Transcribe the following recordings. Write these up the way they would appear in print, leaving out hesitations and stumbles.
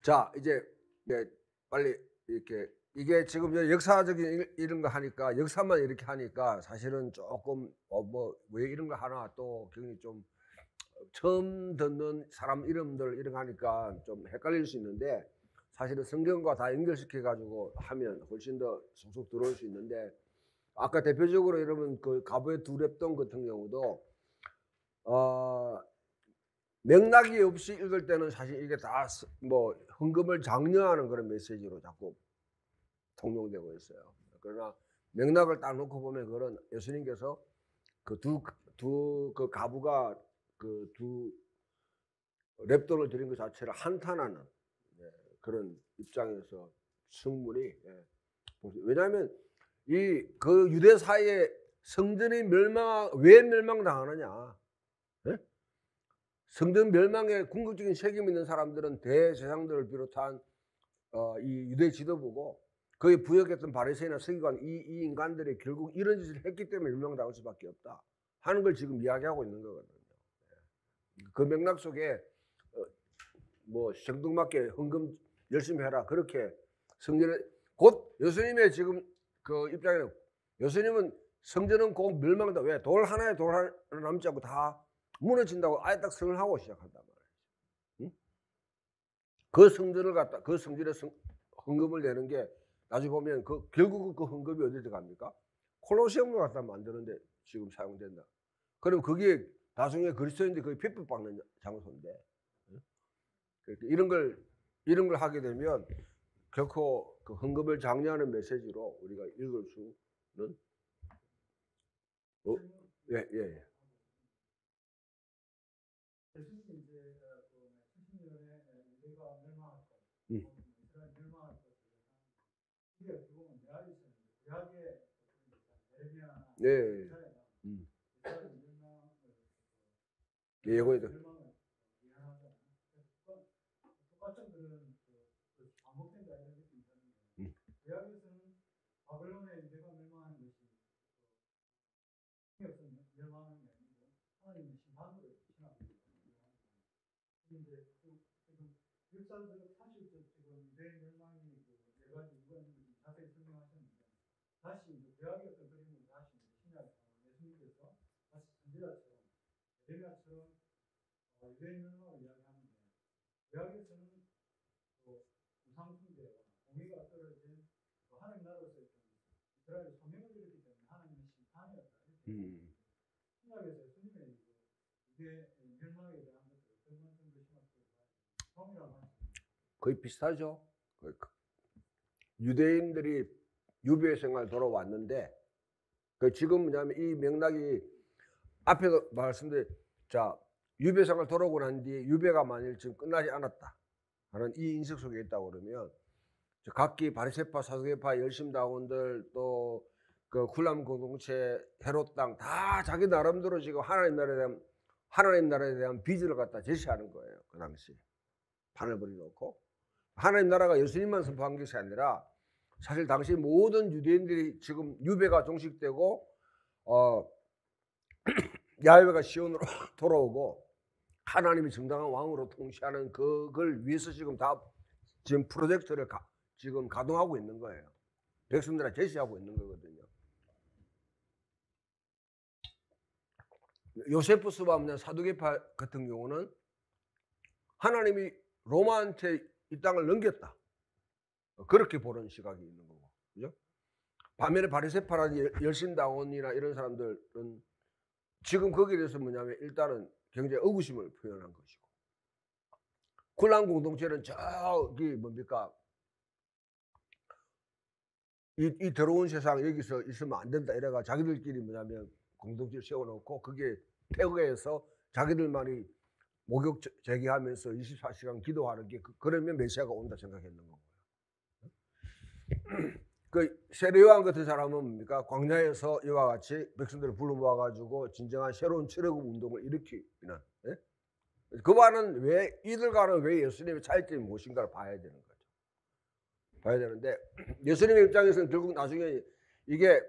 자, 이제 네, 빨리 이렇게 이게 지금 역사적인 이런 거 하니까 역사만 이렇게 하니까 사실은 조금 뭐 왜 이런 거 하나 또 굉장히 좀 처음 듣는 사람 이름들 이런 거 하니까 좀 헷갈릴 수 있는데 사실은 성경과 다 연결시켜 가지고 하면 훨씬 더 쏙쏙 들어올 수 있는데 아까 대표적으로 여러분 그 가부의 두 랩돈 같은 경우도 맥락이 없이 읽을 때는 사실 이게 다 뭐 헌금을 장려하는 그런 메시지로 자꾸 통용되고 있어요. 그러나 맥락을 딱 놓고 보면 그런 예수님께서 그 그 가부가 그 두 랩돈을 드린 것 자체를 한탄하는 그런 입장에서 충분히 왜냐하면 이 그 유대 사이에 성전이 왜 멸망당하느냐? 예? 성전 멸망에 궁극적인 책임 있는 사람들은 대제사장들을 비롯한 이 유대 지도부고 거기에 부역했던 바리새인이나 서기관 이 인간들이 결국 이런 짓을 했기 때문에 멸망당할 수밖에 없다 하는 걸 지금 이야기하고 있는 거거든요. 그 맥락 속에 뭐 생뚱맞게 헌금 열심히 해라 그렇게 성전에 곧 예수님의 지금 그 입장에는 예수님은 성전은 곧 멸망한다. 왜? 돌 하나에 돌 하나 남지 않고 다 무너진다고 아예 딱 선언하고 시작한단 말이에요. 응? 그 성전을 갖다 그 성전에 헌금을 내는 게 나중에 보면 그 결국 그 헌금이 어디서 갑니까? 콜로세움을 갖다 만드는데 지금 사용된다. 그럼 그게 나중에 그리스도인들이 거의 핍박받는 장소인데 이런 걸 하게 되면 결코 그 헌금을 장려하는 메시지로 우리가 읽을 수는 예, 예. 예수님이 이제 그 70년에 유대가 멸망할 것, 이스라엘 멸망할 것, 이게 어떻게 보면 메아리 있었는데 구약의 예레미야나 네. 이스라엘 멸망을 예고해도 멸망을 예언하잖아요. 똑같은 그런 반복된다 이런 느낌이 드는데 구약에서는 바벨론의 유대가 멸망하는 것이 없어 멸망하는 게 아니고 하나님의 심판으로 신앙합니다. 근데 지금 역사적으로 사실 지금 유대 멸망이 네 가지 이유가 있는지 자세히 설명하셨는데 다시 이제 구약의 어떤 그림으로 다시 신약 예수님께서 다시 선지자처럼 예레미야처럼 유대 멸망을 이야기하는데 구약에서는 또 우상 숭배와 공의가 떨어진 하나님 나라로서의 이스라엘 소명을 이뤘기 때문에 하나님의 심판이었다 이렇게 신약에서 예수님의 유대 멸망에 대한 것들을 어떤 말씀을 심었을까요? 거의 비슷하죠. 유대인들이 유배 생활 돌아왔는데 그 지금 뭐냐면 이 맥락이 앞에도 말씀드린 자 유배 생활 돌아오고 난 뒤에 유배가 만일 지금 끝나지 않았다 하는 이 인식 속에 있다고 그러면 각기 바리새파 사두개파 열심당원들 또 그 굴람 공동체 헤롯 땅 다 자기 나름대로 지금 하나님 나라에 대한 비전을 갖다 제시하는 거예요. 그 당시 판을 벌여놓고 하나님 나라가 예수님만 선포한 것이 아니라 사실 당시 모든 유대인들이 지금 유배가 종식되고 야훼가 시온으로 돌아오고 하나님이 정당한 왕으로 통치하는 그걸 위해서 지금 프로젝트를 지금 가동하고 있는 거예요. 백성들한테 제시하고 있는 거거든요. 요세푸스와 사두개파 같은 경우는 하나님이 로마한테 이 땅을 넘겼다. 그렇게 보는 시각이 있는 거고. 그죠? 반면에 바리새파라든지 열심당원이나 이런 사람들은 지금 거기에 대해서 뭐냐면 일단은 굉장히 의구심을 표현한 것이고. 굴람 공동체는 저기 뭡니까? 이 더러운 세상 여기서 있으면 안 된다 이래가 자기들끼리 뭐냐면 공동체를 세워놓고 그게 폐허해서 자기들만이 목욕 제기하면서 24시간 기도하는 게 그러면 메시아가 온다 생각했는 거고요. 그 세례요한 같은 사람은 뭡니까? 광야에서 이와 같이 백성들을 불러 모아가지고 진정한 새로운 출애굽 운동을 일으키는. 예? 그와는 왜 이들과는 왜 예수님의 차이점이 무엇인가를 봐야 되는 거죠. 봐야 되는데 예수님의 입장에서는 결국 나중에 이게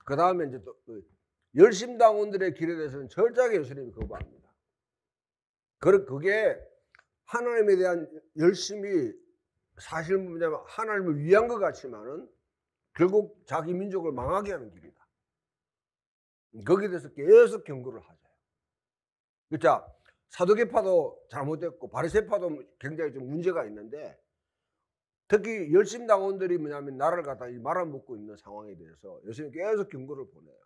그 다음에 이제 또 열심당원들의 길에 대해서는 철저하게 예수님이 거부합니다. 그게 하나님에 대한 열심이 사실 뭐냐면 하나님을 위한 것 같지만은 결국 자기 민족을 망하게 하는 길이다. 거기에 대해서 계속 경고를 하죠. 자, 사도계파도 잘못됐고 바리새파도 굉장히 좀 문제가 있는데, 특히 열심당원들이 뭐냐면 나라를 갖다 말아먹고 있는 상황에 대해서 예수님이 계속 경고를 보내요.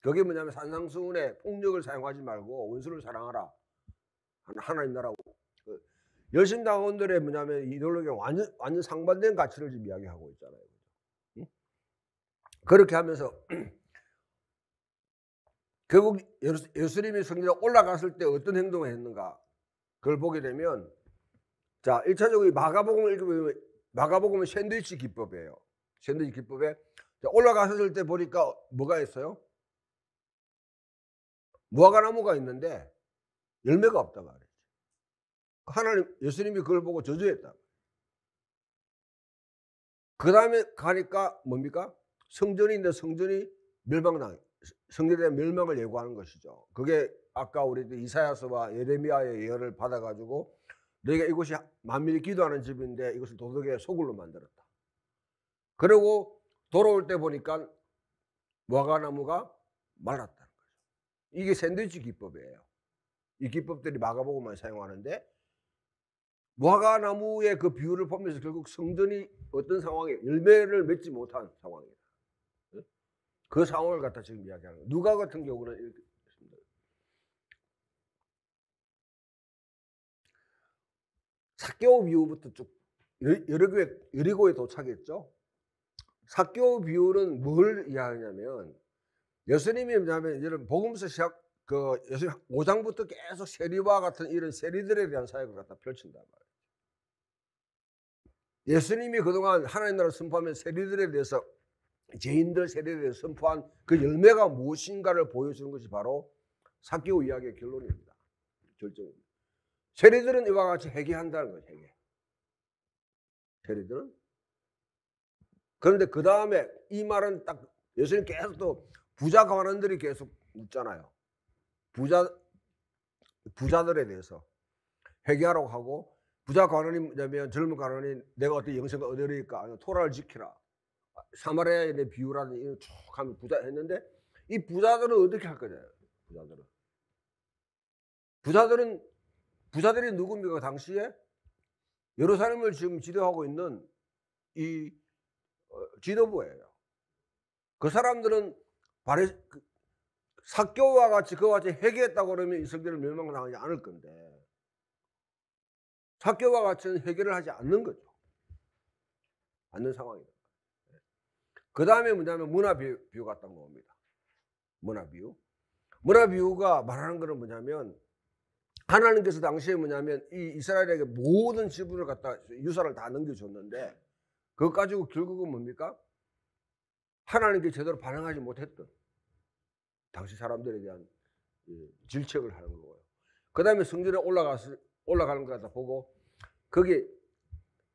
그게 뭐냐면 산상수훈에 폭력을 사용하지 말고 원수를 사랑하라. 하나님 나라고. 열심당원들의 뭐냐면 이데올로기가 완전 상반된 가치를 지금 이야기하고 있잖아요. 응? 그렇게 하면서 결국 예수님이 성전에 올라갔을 때 어떤 행동을 했는가, 그걸 보게 되면, 자, 1차적으로 마가복음을 읽어보면 마가복음은 샌드위치 기법이에요. 샌드위치 기법에 올라갔을 때 보니까 뭐가 있어요? 무화과나무가 있는데 열매가 없다 말이에요. 하나님, 예수님이 그걸 보고 저주했다. 그 다음에 가니까 뭡니까? 성전인데 성전이 성전에 대한 멸망을 예고하는 것이죠. 그게 아까 우리 이사야서와 예레미야의 예언을 받아가지고 너희가 이곳이 만민이 기도하는 집인데 이것을 도둑의 소굴로 만들었다. 그리고 돌아올 때 보니까 무화과나무가 말랐다는 거죠. 이게 샌드위치 기법이에요. 이 기법들이 마가복음만 사용하는데, 무화과나무의 그 비유를 보면서 결국 성전이 어떤 상황에 열매를 맺지 못한 상황이다. 그 상황을 갖다 지금 이야기하는 거예요. 누가 같은 경우는 이렇게 있습니다. 삭개오 비유부터 쭉 여리고에 도착했죠. 삭개오 비유는 뭘 이야기하냐면, 예수님이 뭐냐면 이런 복음서 시작 예수님 5장부터 계속 세리와 같은 이런 세리들에 대한 사역을 갖다 펼친단 말이에요. 예수님이 그동안 하나님 나라를 선포하면 세리들에 대해서, 죄인들 세리들에 대해서 선포한 그 열매가 무엇인가를 보여주는 것이 바로 삭개오 이야기의 결론입니다. 결정입니다. 세리들은 이와 같이 회개한다는 거예요. 회개. 세리들은. 그런데 그 다음에 이 말은 딱 예수님 계속 또 부자 관원들이 계속 묻잖아요. 부자들에 대해서 회개하라고 하고, 부자 관원이 뭐냐면 젊은 관원이 내가 어떻게 영생을 얻으리까? 아니면 토라를 지키라. 사마리아인의 비유라는 이런 쭉 하면 부자 했는데, 이 부자들은 어떻게 할 거냐? 부자들이 누굽니까? 당시에 예루살렘을 지금 지도하고 있는 이 지도부예요. 그 사람들은 삭개오와 같이 그와 같이 회개했다고 그러면 이스라엘을 멸망당하지 않을 건데, 삭개오와 같이는 회개를 하지 않는 거죠. 않는 상황이다. 그 다음에 뭐냐면 문화 비유 같다는 겁니다. 문화 비유가 말하는 것은 뭐냐면, 하나님께서 당시에 뭐냐면 이 이스라엘에게 모든 지분을 갖다 유산을 다 넘겨줬는데, 그것 가지고 결국은 뭡니까? 하나님께 제대로 반응하지 못했던 당시 사람들에 대한 질책을 하는 거고요. 그 다음에 성전에 올라가는 것 같다 보고, 거기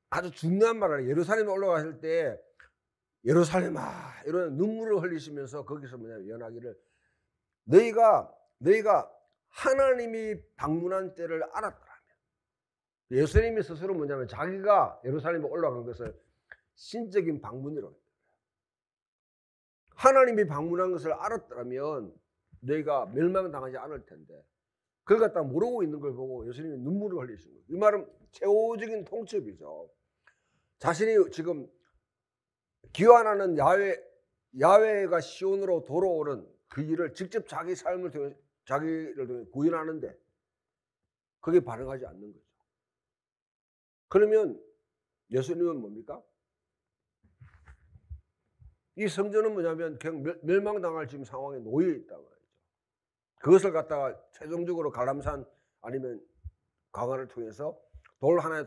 아주 중요한 말을, 예루살렘에 올라갔을 때 예루살렘아 이런 눈물을 흘리시면서 거기서 뭐냐면 연하기를, 너희가 하나님이 방문한 때를 알았더라면. 예수님이 스스로 뭐냐면 자기가 예루살렘에 올라간 것을 신적인 방문이라고. 하나님이 방문한 것을 알았더라면 너희가 멸망당하지 않을 텐데, 그걸 갖다 모르고 있는 걸 보고 예수님이 눈물을 흘리신 거예요. 이 말은 최후적인 통첩이죠. 자신이 지금 기원하는 야훼가 시온으로 돌아오는 그 일을 직접 자기 삶을 통해 자기를 통해 구현하는데 그게 반응하지 않는 거죠. 그러면 예수님은 뭡니까? 이 성전은 뭐냐면 그냥 멸망당할 지금 상황에 놓여 있단 말이죠. 그것을 갖다가 최종적으로 갈람산 아니면 강화를 통해서 돌 하나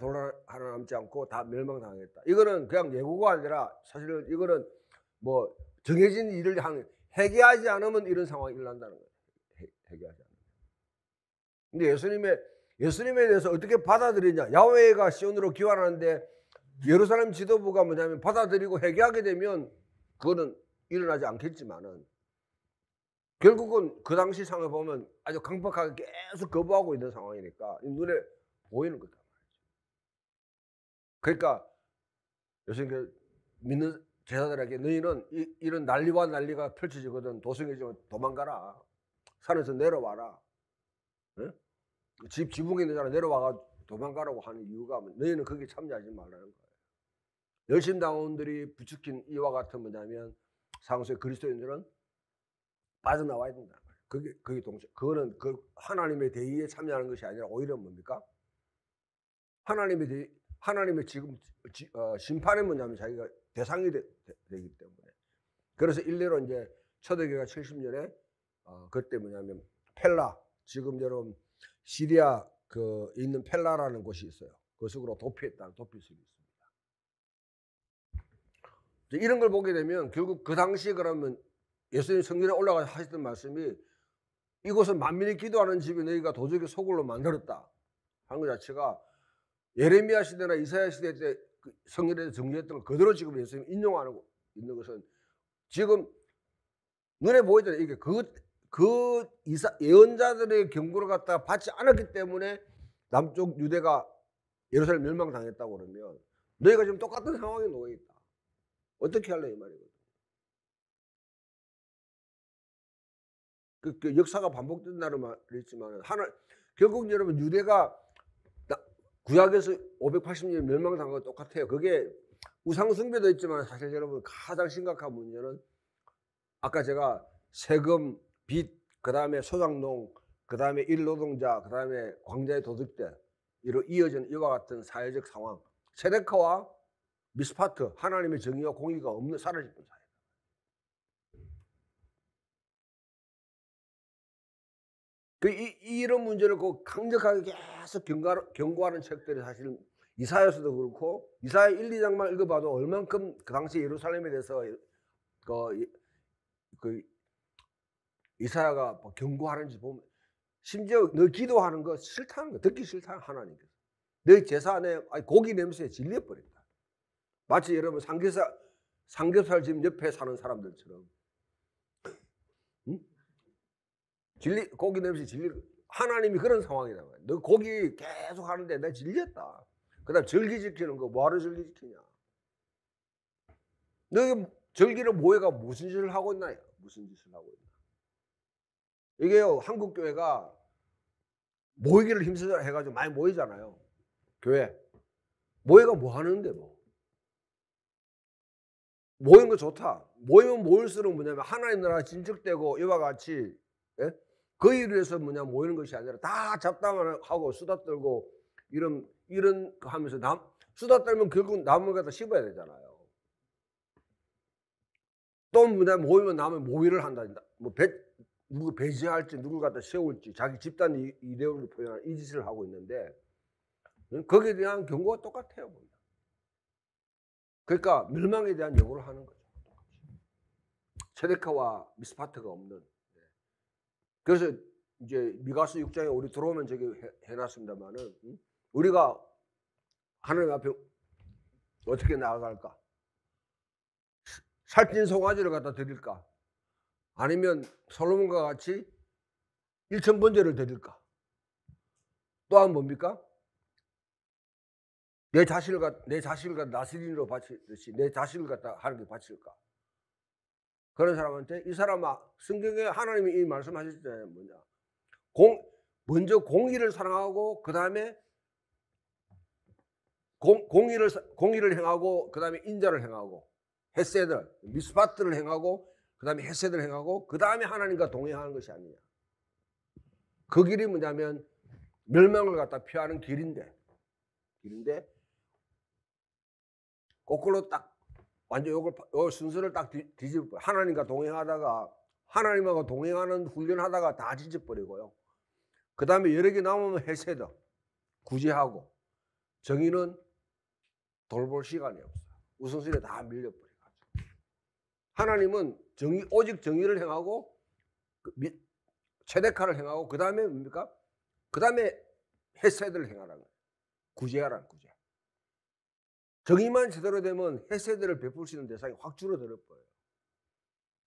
남지 않고 다 멸망당하겠다. 이거는 그냥 예고가 아니라 사실은 이거는 뭐 정해진 일을 회개하지 않으면 이런 상황이 일어난다는 거예요. 회개하지 않으면. 근데 예수님에 대해서 어떻게 받아들이냐? 야훼가 시온으로 귀환하는데 예루살렘 지도부가 뭐냐면 받아들이고 회개하게 되면 그거는 일어나지 않겠지만은, 결국은 그 당시 상황을 보면 아주 강력하게 계속 거부하고 있는 상황이니까 눈에 보이는 거다. 그러니까 예수님께서 믿는 제자들에게 너희는 이런 난리와 난리가 펼쳐지거든 도성에서 도망가라. 산에서 내려와라. 예? 지붕에 있는 사람 내려와가 도망가라고 하는 이유가 너희는 거기에 참여하지 말라는 거예요. 열심당원들이 부추긴 이와 같은 뭐냐면 상수의 그리스도인들은 빠져나와야 된다. 그게 그거는 그 하나님의 대의에 참여하는 것이 아니라 오히려 뭡니까? 하나님의 지금 심판이 뭐냐면 자기가 대상이 되기 때문에. 그래서 일례로 이제 초대교회가 70년에 그때 뭐냐면 펠라, 지금 여러분 시리아 그 있는 펠라라는 곳이 있어요. 그 속으로 도피했다는 도피성이 있습니다. 이런 걸 보게 되면 결국 그 당시에 그러면 예수님 성전에 올라가 하셨던 말씀이 이곳은 만민이 기도하는 집이 너희가 도적의 소굴로 만들었다 하는 것 자체가 예레미야 시대나 이사야 시대 때 성전에서 정리했던 걸 그대로 지금 예수님 인용하고 있는 것은 지금 눈에 보이잖아요. 이게 예언자들의 경고를 갖다가 받지 않았기 때문에 남쪽 유대가 예루살렘 멸망당했다고 그러면 너희가 지금 똑같은 상황에 놓여 있다. 어떻게 할래 이 말이거든. 그 역사가 반복된다는 말이 있지만 결국 여러분 유대가 구약에서 580년 멸망당한 거 똑같아요. 그게 우상숭배도 있지만 사실 여러분 가장 심각한 문제는 아까 제가 세금, 빚, 그 다음에 소장농, 그 다음에 일노동자, 그 다음에 광자의 도둑들 이로 이어지는 이와 같은 사회적 상황. 세데카와 미스파트, 하나님의 정의와 공의가 없는 사라진 사회. 이런 문제를 강력하게 계속 경고하는 책들이 사실 이사야서도 그렇고 이사야 1, 2장만 읽어봐도 얼만큼 그 당시 예루살렘에 대해서 이사야가 경고하는지 보면 심지어 너 기도하는 거 싫다는 거 듣기 싫다는 하나님께서 너희 제사 안에 고기 냄새에 질려버린다. 마치 여러분 삼겹살 집 옆에 사는 사람들처럼 고기 냄새 하나님이 그런 상황이다. 너 고기 계속 하는데 내가 질렸다. 그 다음 절기 지키는 거 뭐하러 절기 지키냐. 너희 절기를 모여가 무슨 짓을 하고 있나. 무슨 짓을 하고 있나. 이게요 한국교회가 모이기를 힘쓰자 해가지고 많이 모이잖아요. 교회 모여가 뭐 하는데 뭐. 모이는 거 좋다. 모이면 모일수록 뭐냐면 하나님 나라가 진척되고 이와 같이 예? 그 일을 위해서 모이는 것이 아니라 다 잡담을 하고 수다 떨고 이런 거 하면서 수다 떨면 결국 남을 갖다 씹어야 되잖아요. 또 모이면 남은 모의를 한다. 누구 배제할지 누구 갖다 세울지 자기 집단 이데올을 표현하는 이 짓을 하고 있는데 거기에 대한 경고가 똑같아요. 그러니까 멸망에 대한 예고를 하는 거죠. 세데카와 미스파트가 없는. 그래서 이제 미가서 6장에 우리 들어오면 저기 해놨습니다만은 우리가 하나님 앞에 어떻게 나아갈까? 살찐 송아지를 갖다 드릴까? 아니면 솔로몬과 같이 1000번제를 드릴까? 또한 뭡니까? 내 자식을 갖다 나스린으로 바치듯이 내 자식을 갖다 하나님께 바칠까? 그런 사람한테 이 사람아 성경에 하나님이 이 말씀하셨잖아요. 뭐냐? 먼저 공의를 사랑하고 그 다음에 공의를 행하고 그 다음에 인자를 행하고 헤세드 미스파트를 행하고 그 다음에 헤세드를 행하고 그 다음에 하나님과 동행하는 것이 아니냐. 그 길이 뭐냐면 멸망을 갖다 피하는 길인데 거꾸로 딱 완전 요걸 순서를 딱 뒤집어 하나님과 동행하다가 하나님하고 동행하는 훈련하다가 다 뒤집어버리고요. 그 다음에 여러 개 남으면 헤세드 구제하고 정의는 돌볼 시간이 없어요. 우선순위에 다 밀려버려가지고 하나님은 오직 정의를 행하고 체데카를 행하고 그 다음에 뭡니까? 그 다음에 헤세드를 행하라는 거예요. 구제하라는 구제. 정의만 제대로 되면 헤세드를 베풀 수 있는 대상이 확 줄어들어 버려요.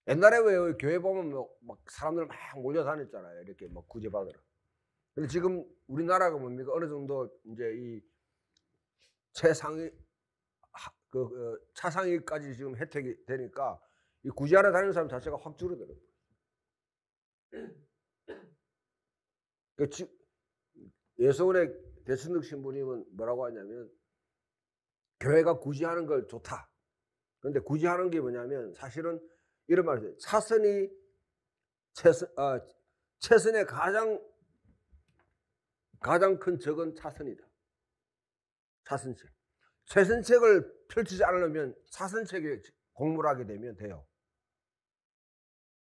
옛날에 왜 교회 보면 막 사람들 막 몰려다녔잖아요. 이렇게 막 구제받으러. 근데 지금 우리나라가 뭡니까? 어느 정도 이제 이 최상위 차상위까지 지금 혜택이 되니까 이 구제하러 다니는 사람 자체가 확 줄어들어요. 예서운의 대천득 신부님은 뭐라고 하냐면 교회가 구제하는 걸 좋다. 그런데 구제하는 게 뭐냐면 사실은 이런 말을 해요. 최선의 가장 큰 적은 차선이다. 차선책. 최선책을 펼치지 않으려면 차선책에 공부를 하게 되면 돼요.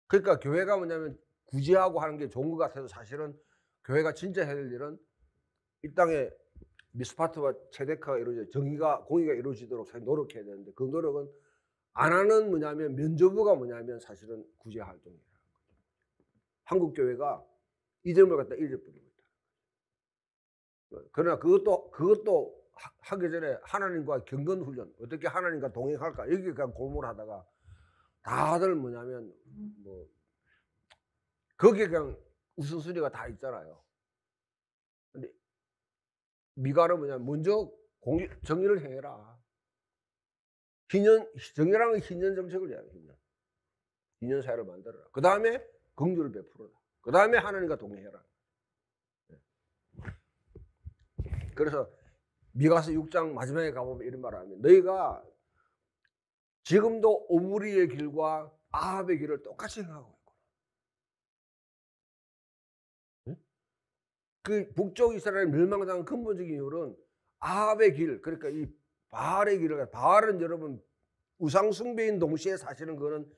그러니까 교회가 뭐냐면 구제하고 하는 게 좋은 것 같아도 사실은 교회가 진짜 해야 될 일은 이 땅에 미스파트와 체데카가 공의가 이루어지도록 노력해야 되는데 그 노력은 안 하는 뭐냐면 면죄부가 뭐냐면 사실은 구제 활동이에요. 한국 교회가 이 점을 갖다 잊어버리고 있다. 그러나 그것도 하기 전에 하나님과 경건 훈련, 어떻게 하나님과 동행할까 여기 그냥 공부를 하다가 다들 뭐냐면 뭐 거기에 그냥 우선순위가 다 있잖아요. 근데 미가는 뭐냐면 먼저 정의를 행해라. 정의라는 희년 정책을 해야 돼. 희년 사회를 만들어라. 그 다음에 긍휼을 베풀어라. 그 다음에 하나님과 동행해라. 그래서 미가서 6장 마지막에 가보면 이런 말을 하면 너희가 지금도 오므리의 길과 아합의 길을 똑같이 행하고 있고, 그 북쪽 이스라엘 멸망당한 근본적인 이유는 아합의 길, 그러니까 이 바알의 길을, 바알은 여러분 우상 숭배인 동시에 사실은 그거는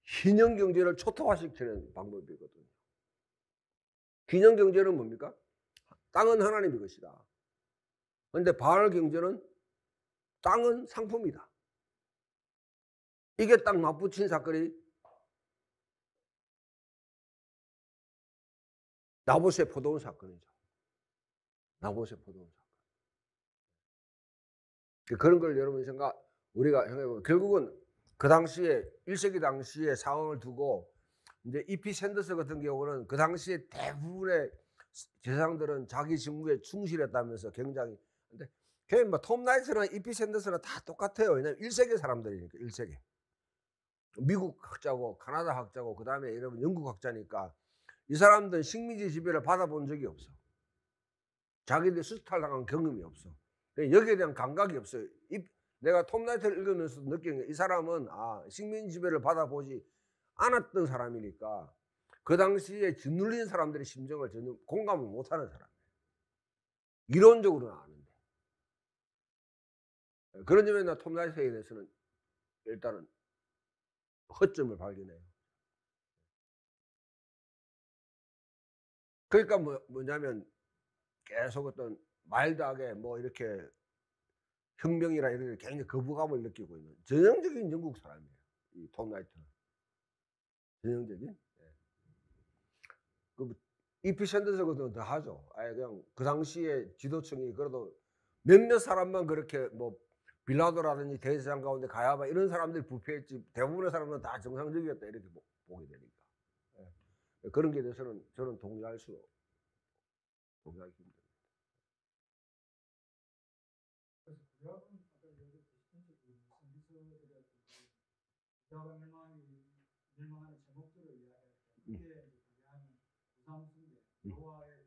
희년 경제를 초토화시키는 방법이거든요. 희년 경제는 뭡니까? 땅은 하나님의 것이다. 그런데 바알 경제는 땅은 상품이다. 이게 딱 맞붙인 사건이 나봇의 포도원 사건이죠. 나봇의 포도원 사건. 그런 걸 여러분 우리가 생각해보면 결국은 그 당시에 1세기 당시의 상황을 두고 이제 E.P. 샌더스 같은 경우는 그 당시에 대부분의 제사장들은 자기 직무에 충실했다면서 굉장히 근데 그냥 뭐 톰 나이트나 E.P. 샌더스나 다 똑같아요. 왜냐면 1세기 사람들이니까 1세기. 미국 학자고 카나다 학자고 그 다음에 여러분 영국 학자니까 이 사람들은 식민지 지배를 받아본 적이 없어. 자기들 수탈당한 경험이 없어. 여기에 대한 감각이 없어요. 내가 톰 나이트를 읽으면서 느낀 게 이 사람은 식민지 지배를 받아보지 않았던 사람이니까 그 당시에 짓눌린 사람들의 심정을 전혀 공감을 못하는 사람이에요. 이론적으로는 아는데. 그런 점에서 톰 나이트에 대해서는 일단은 허점을 발견해요. 그러니까 뭐냐면 계속 어떤 마일드하게 뭐 이렇게 혁명이라 이런 게 굉장히 거부감을 느끼고 있는 전형적인 영국 사람이에요. 이 톰 나이트는. 전형적인. 그 E.P. 샌더스거든 더 하죠. 아예 그냥 그 당시에 지도층이 그래도 몇몇 사람만 그렇게 뭐 빌라도라든지 대제사장 가운데 가야바 이런 사람들이 부패했지 대부분의 사람들은 다 정상적이었다 이렇게 보게 되니까. 그런 게 대해서는 저는 동의하기 힘듭니다. 그래서 구약은 아까 여기 선지서들의 구약의 멸망하는 제목들을 이야기할 때 이게 구약은 우상 숭배, 여호와에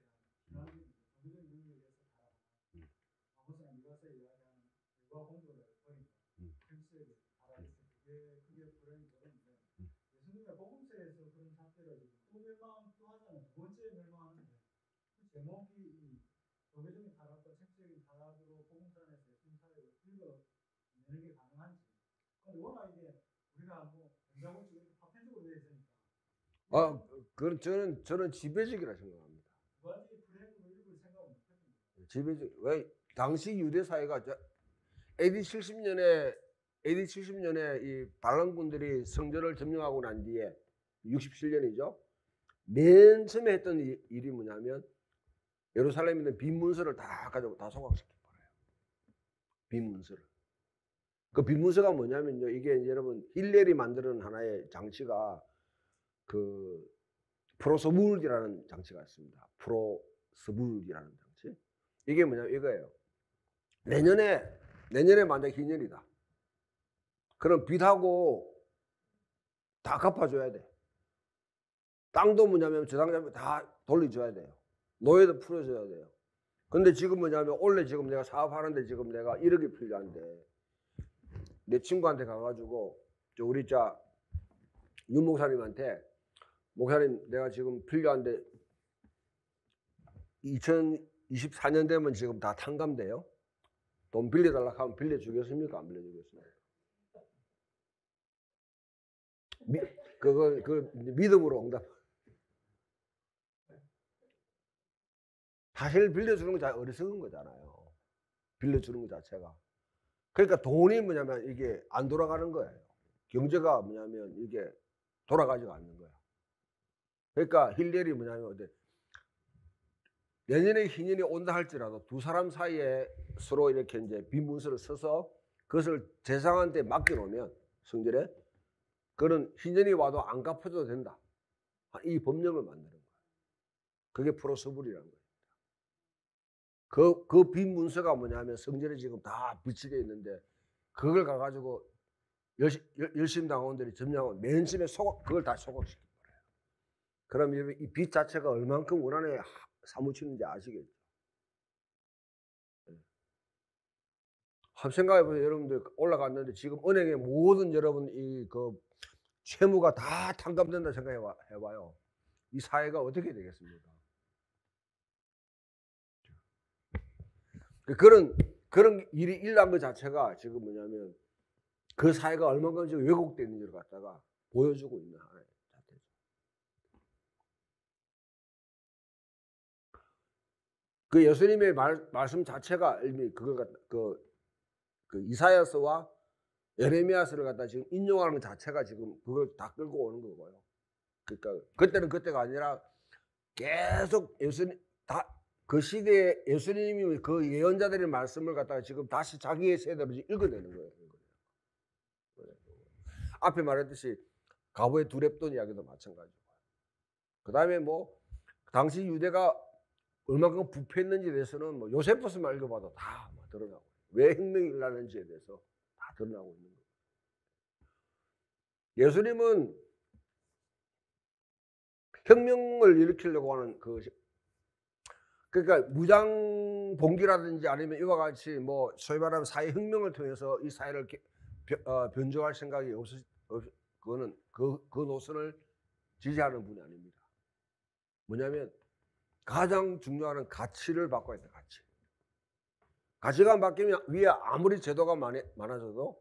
대한 정교적인 능력에서 자라나는 아모스나 미가서에 이야기하는 여호와 공도를 버린 헬스를 알아냈을 때 그게 불행이 되는데 예수님의 복음서에서 그런 사태를 또 멸망 또 하잖아요. 두 번째 멸망하는데 그 제목이 이 교회적인 타락과 책적인 타락으로 복음서 안에서 예수님 사역을 읽어내는 게 가능한지. 근데 워낙 이게 우리가 뭐 전자고치 이렇게 파편적으로 되어 있으니까. 저는 지배적이라 생각합니다. 두 가지 프레임으로 읽을 생각은 못했습니다. 지배적. 왜 당시 유대 사회가 AD 70년에 이 반란군들이 성전을 점령하고 난 뒤에 67년이죠. 맨 처음에 했던 일이 뭐냐면 예루살렘에 있는 빈 문서를 다 가지고 다 소각시켜버려요. 빈 문서를. 그 빈 문서가 뭐냐면요. 이게 여러분 힐렐이 만드는 하나의 장치가 그 프로소물이라는 장치가 있습니다. 프로소물이라는 장치. 이게 뭐냐면 이거예요. 내년에 만약 희년이다. 그럼 빚하고 다 갚아줘야 돼. 땅도 뭐냐면 저당자금 다 돌려줘야 돼요. 노예도 풀어줘야 돼요. 근데 지금 뭐냐면 원래 지금 내가 사업하는데 지금 내가 1억이 필요한데 내 친구한테 가가지고 우리 윤 목사님한테 목사님 내가 지금 필요한데 2024년 되면 지금 다 탕감돼요. 돈 빌려달라고 하면 빌려주겠습니까? 안 빌려주겠습니까? 그 믿음으로 응답. 사실 빌려주는 거 자체가 어리석은 거잖아요. 빌려주는 거 자체가. 그러니까 돈이 뭐냐면 이게 안 돌아가는 거예요. 경제가 뭐냐면 이게 돌아가지가 않는 거야. 그러니까 힐렐이 뭐냐면 어때? 내년에 희년이 온다 할지라도 두 사람 사이에 서로 이렇게 이제 빈문서를 써서 그것을 재상한테 맡겨놓으면 성전에 그는 희년이 와도 안 갚아줘도 된다. 이 법령을 만드는 거예요. 그게 프로서블이라는 거예요. 그 빈 문서가 뭐냐면 성전에 지금 다 비치되어 있는데 그걸 가가지고 열심 당원들이 점령하고 맨 처음에 그걸 다 소각시켜버려요. 그럼 이 빚 자체가 얼만큼 원한에 사무치는지 아시겠죠? 한번 생각해보세요. 여러분들 올라갔는데 지금 은행에 모든 여러분 그 채무가 다 탕감된다 생각해봐요. 이 사회가 어떻게 되겠습니까? 그런 일이 일어난 것 자체가 지금 뭐냐면 그 사회가 얼마큼 지금 왜곡되는지를 갖다가 보여주고 있는 하나의 자체죠. 그 예수님의 말씀 자체가 이미 그 이사야서와 예레미야서를 갖다 지금 인용하는 것 자체가 지금 그걸 다 끌고 오는 거고요. 그러니까 그때는 그때가 아니라 계속 그 시대에 예수님이 그 예언자들의 말씀을 갖다가 지금 다시 자기의 세대로 읽어내는 거예요. 앞에 말했듯이 가보의 두렙돈 이야기도 마찬가지고. 그 다음에 뭐 당시 유대가 얼마큼 부패했는지에 대해서는 뭐 요세푸스만 읽어봐도 다 드러나고 왜 혁명이 일어나는지에 대해서 다 드러나고 있는 거예요. 예수님은 혁명을 일으키려고 하는 그러니까 무장봉기라든지 아니면 이와 같이 뭐 소위 말하면 사회혁명을 통해서 이 사회를 변조할 생각이 그거는 그 노선을 지지하는 분이 아닙니다. 뭐냐면 가장 중요한 가치를 바꿔야 돼. 가치가 바뀌면 위에 아무리 제도가 많아져도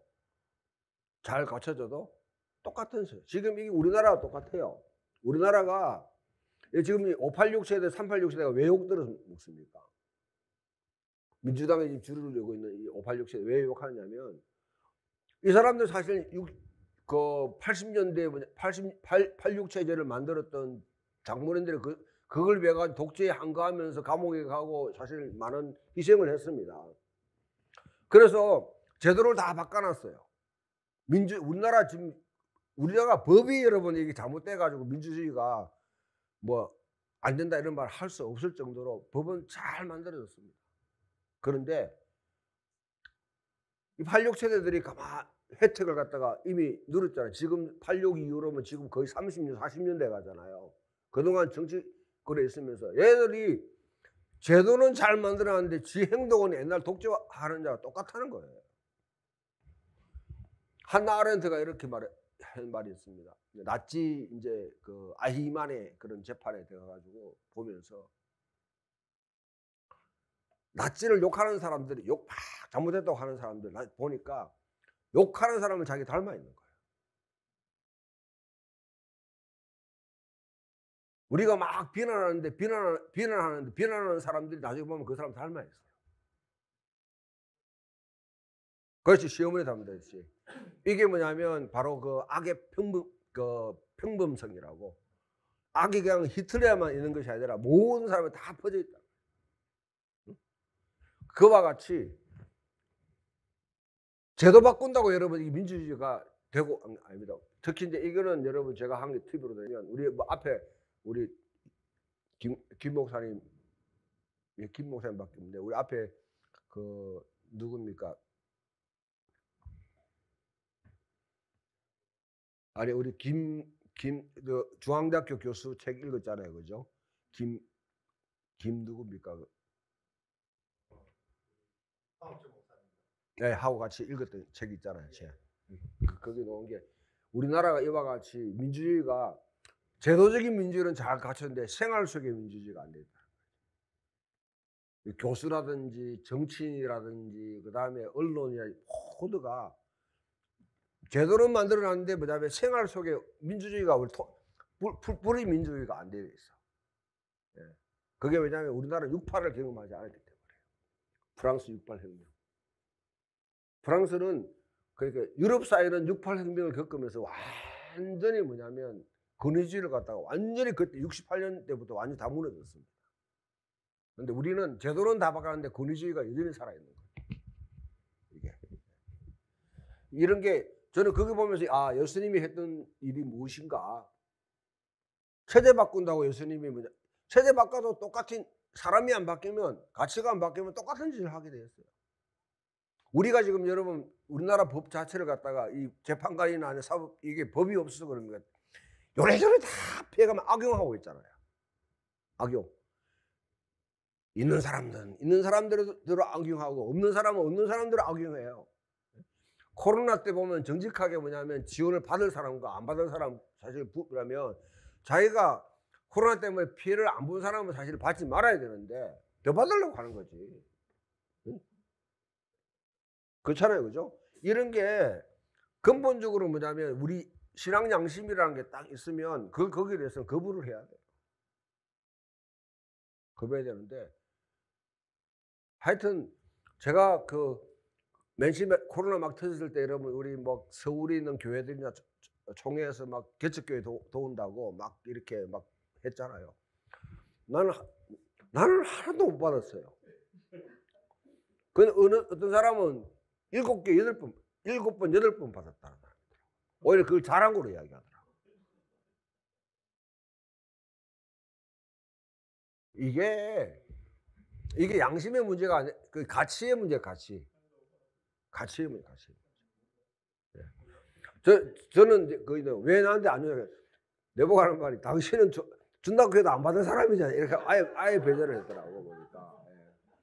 잘 갖춰져도 똑같은 세. 지금 이게 우리나라가 똑같아요. 우리나라가 지금 586 세대, 386 세대가 왜 욕들을 먹습니까? 민주당이 지금 줄을 이루고 있는 이 586 세대 왜 욕하느냐면 이 사람들 사실 80년대 86 체제를 만들었던 장모님들이 그걸 위해 가지고 독재에 항거하면서 감옥에 가고 사실 많은 희생을 했습니다. 그래서 제도를 다 바꿔놨어요. 우리나라 법이 여러분 이게 잘못돼 가지고 민주주의가 뭐 안 된다 이런 말 할 수 없을 정도로 법은 잘 만들어졌습니다. 그런데 이 86 세대들이 혜택을 갖다가 이미 누렸잖아요. 지금 86 이후로면 지금 거의 30년, 40년 돼 가잖아요. 그동안 정치권에 있으면서 얘들이 제도는 잘 만들어놨는데 지 행동은 옛날 독재하는 자가 똑같다는 거예요. 한나 아렌트가 이렇게 한 말이 있습니다. 나치 이제 그 아히만의 그런 재판에 들어가지고 보면서 나치를 욕하는 사람들이 욕 막 잘못했다고 하는 사람들 보니까 욕하는 사람은 자기 닮아 있는 거예요. 우리가 막 비난하는 사람들이 나중에 보면 그 사람 닮아 있어요. 그렇지, 시어머니 닮았듯이. 이게 뭐냐면 바로 그 악의 평범성이라고. 악이 그냥 히틀러에만 있는 것이 아니라 모든 사람이 다 퍼져 있다. 그와 같이 제도 바꾼다고 여러분 이 민주주의가 되고 아닙니다. 특히 이제 이거는 여러분 제가 한 게 팁으로 되면 우리 뭐 앞에 우리 김 목사님 김목사님밖에 없는데 우리 앞에 그 누굽니까? 아니 우리 중앙대학교 교수 책 읽었잖아요, 그죠? 김 누굽니까? 네, 하고 같이 읽었던 책 있잖아요, 책. 거기 나온 게 우리나라가 이와 같이 민주주의가 제도적인 민주주의는 잘 갖췄는데 생활 속의 민주주의가 안 된다. 교수라든지 정치인이라든지 그다음에 언론이나 모두가 제도는 만들어놨는데 그다음에 생활 속에 민주주의가 우리 뿌리 민주주의가 안 되어 있어. 예. 그게 왜냐하면 우리나라 6.8을 경험하지 않았기 때문에. 프랑스 6.8 혁명. 프랑스는 그러니까 유럽 사회는 6.8 혁명을 겪으면서 완전히 뭐냐면 권위주의를 갖다가 완전히 그때 68년 때부터 완전히 다 무너졌습니다. 그런데 우리는 제도는 다 바꿨는데 권위주의가 여전히 살아있는 거예요. 이게. 이런 게 저는 그거 보면서 아, 예수님이 했던 일이 무엇인가. 세대 바꾼다고 예수님이 뭐냐. 세대 바꿔도 똑같은 사람이 안 바뀌면 가치가 안 바뀌면 똑같은 짓을 하게 되었어요. 우리가 지금 여러분 우리나라 법 자체를 갖다가 이 재판관이나 아니 사법 이게 법이 없어서 그런 것 요래저래 다 피해가면 악용하고 있잖아요. 악용. 있는 사람들은 악용하고 없는 사람은 없는 사람들을 악용해요. 코로나 때 보면 정직하게 뭐냐면 지원을 받을 사람과 안 받을 사람 사실 그러면 자기가 코로나 때문에 피해를 안 본 사람은 사실 받지 말아야 되는데 더 받으려고 하는 거지. 응? 그렇잖아요, 그죠? 이런 게 근본적으로 뭐냐면 우리 신앙 양심이라는 게 딱 있으면 거기에 대해서는 거부를 해야 돼요. 거부해야 되는데 하여튼 제가 맨 처음에 코로나 막 터졌을 때 여러분 우리 뭐 서울에 있는 교회들이나 총회에서 막 개척교회 도운다고 막 이렇게 막 했잖아요. 나는 하나도 못 받았어요. 어떤 사람은 7개, 8번, 7번, 8번 받았다는 사람. 오히려 그걸 자랑으로 이야기하더라고. 이게 양심의 문제가 아니라 그 가치의 문제, 가치의 문제, 가치. 저는 거의 왜 나한테 안 주냐. 내보고 하는 말이 당신은 준다고 해도 안 받은 사람이잖아. 이렇게 아예 배제를 했더라고, 보니까.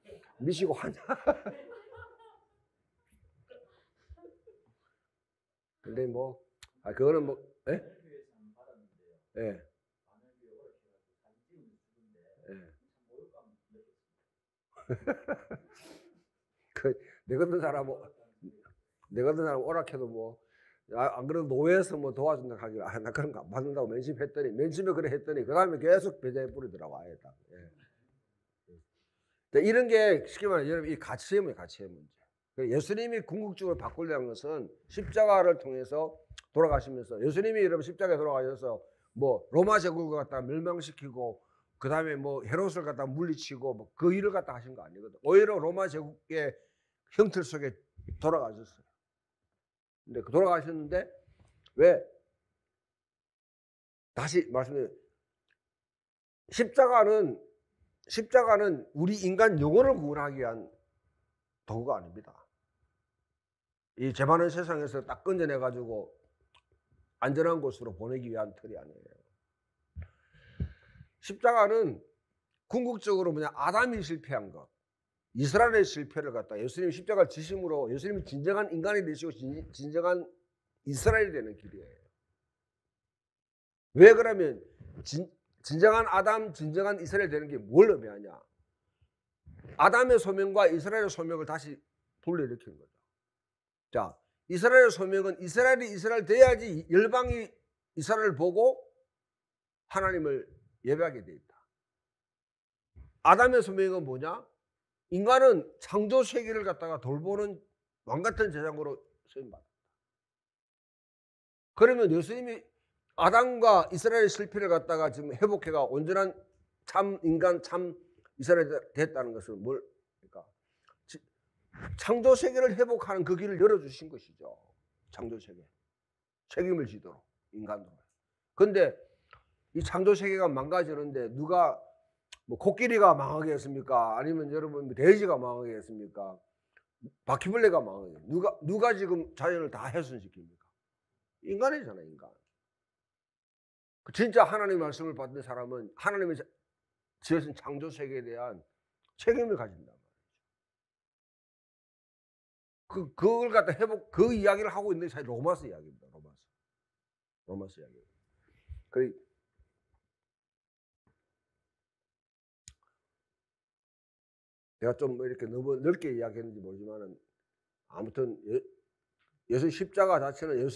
예. 미시고 하냐. 근데 뭐, 그거는 뭐, 예? 예. 예. 내 같은 사람 오락해도 뭐, 안 그래도 노예에서 뭐 도와준다 하길래, 나 그런 거 안 받는다고 맨 처음에 그래 했더니, 그 다음에 계속 배제해 뿌리더라고, 아예 딱. 예. 이런 게 쉽게 말하면 여러분 이 가치의 문제. 예수님이 궁극적으로 바꾸려는 것은 십자가를 통해서 돌아가시면서 예수님이 여러분 십자가에 돌아가셔서 뭐 로마 제국을 갖다 멸망시키고 그 다음에 뭐 헤롯을 갖다 물리치고 뭐 그 일을 갖다 하신 거 아니거든. 오히려 로마 제국의 형틀 속에 돌아가셨어요. 근데 돌아가셨는데 왜 다시 말씀드려요. 십자가는 우리 인간 영혼을 구원하기 위한 도구가 아닙니다. 이 재반은 세상에서 딱 건져내가지고 안전한 곳으로 보내기 위한 틀이 아니에요. 십자가는 궁극적으로 아담이 실패한 것, 이스라엘의 실패를 갖다 예수님이 십자가를 지심으로 예수님이 진정한 인간이 되시고 진정한 이스라엘이 되는 길이에요. 왜 그러면 진정한 아담, 진정한 이스라엘 되는 게 뭘 의미하냐? 아담의 소명과 이스라엘의 소명을 다시 불러일으키는 거죠. 자, 이스라엘의 소명은 이스라엘이 이스라엘 돼야지 열방이 이스라엘을 보고 하나님을 예배하게 돼 있다. 아담의 소명은 뭐냐? 인간은 창조 세계를 갖다가 돌보는 왕 같은 제장으로 쓰임받았다. 그러면 예수님이 아담과 이스라엘의 실패를 갖다가 지금 회복해가 온전한 참 인간, 참 이스라엘이 됐다는 것은 뭘까? 창조 세계를 회복하는 그 길을 열어주신 것이죠. 창조 세계. 책임을 지도록, 인간으로. 그런데 이 창조 세계가 망가지는데 누가 뭐 코끼리가 망하게 했습니까? 아니면 여러분 돼지가 망하게 했습니까? 바퀴벌레가 망하게 했습니까? 누가 지금 자연을 다 훼손시킵니까? 인간이잖아요, 인간. 진짜 하나님의 말씀을 받는 사람은 하나님의 지으신 창조 세계에 대한 책임을 가진다. 그걸 갖다 그 이야기를 하고 있는 게 사실 로마서 이야기입니다. 로마서 이야기. 그 내가 좀 이렇게 너무 넓게 이야기했는지 모르지만은 아무튼 예수 십자가 자체는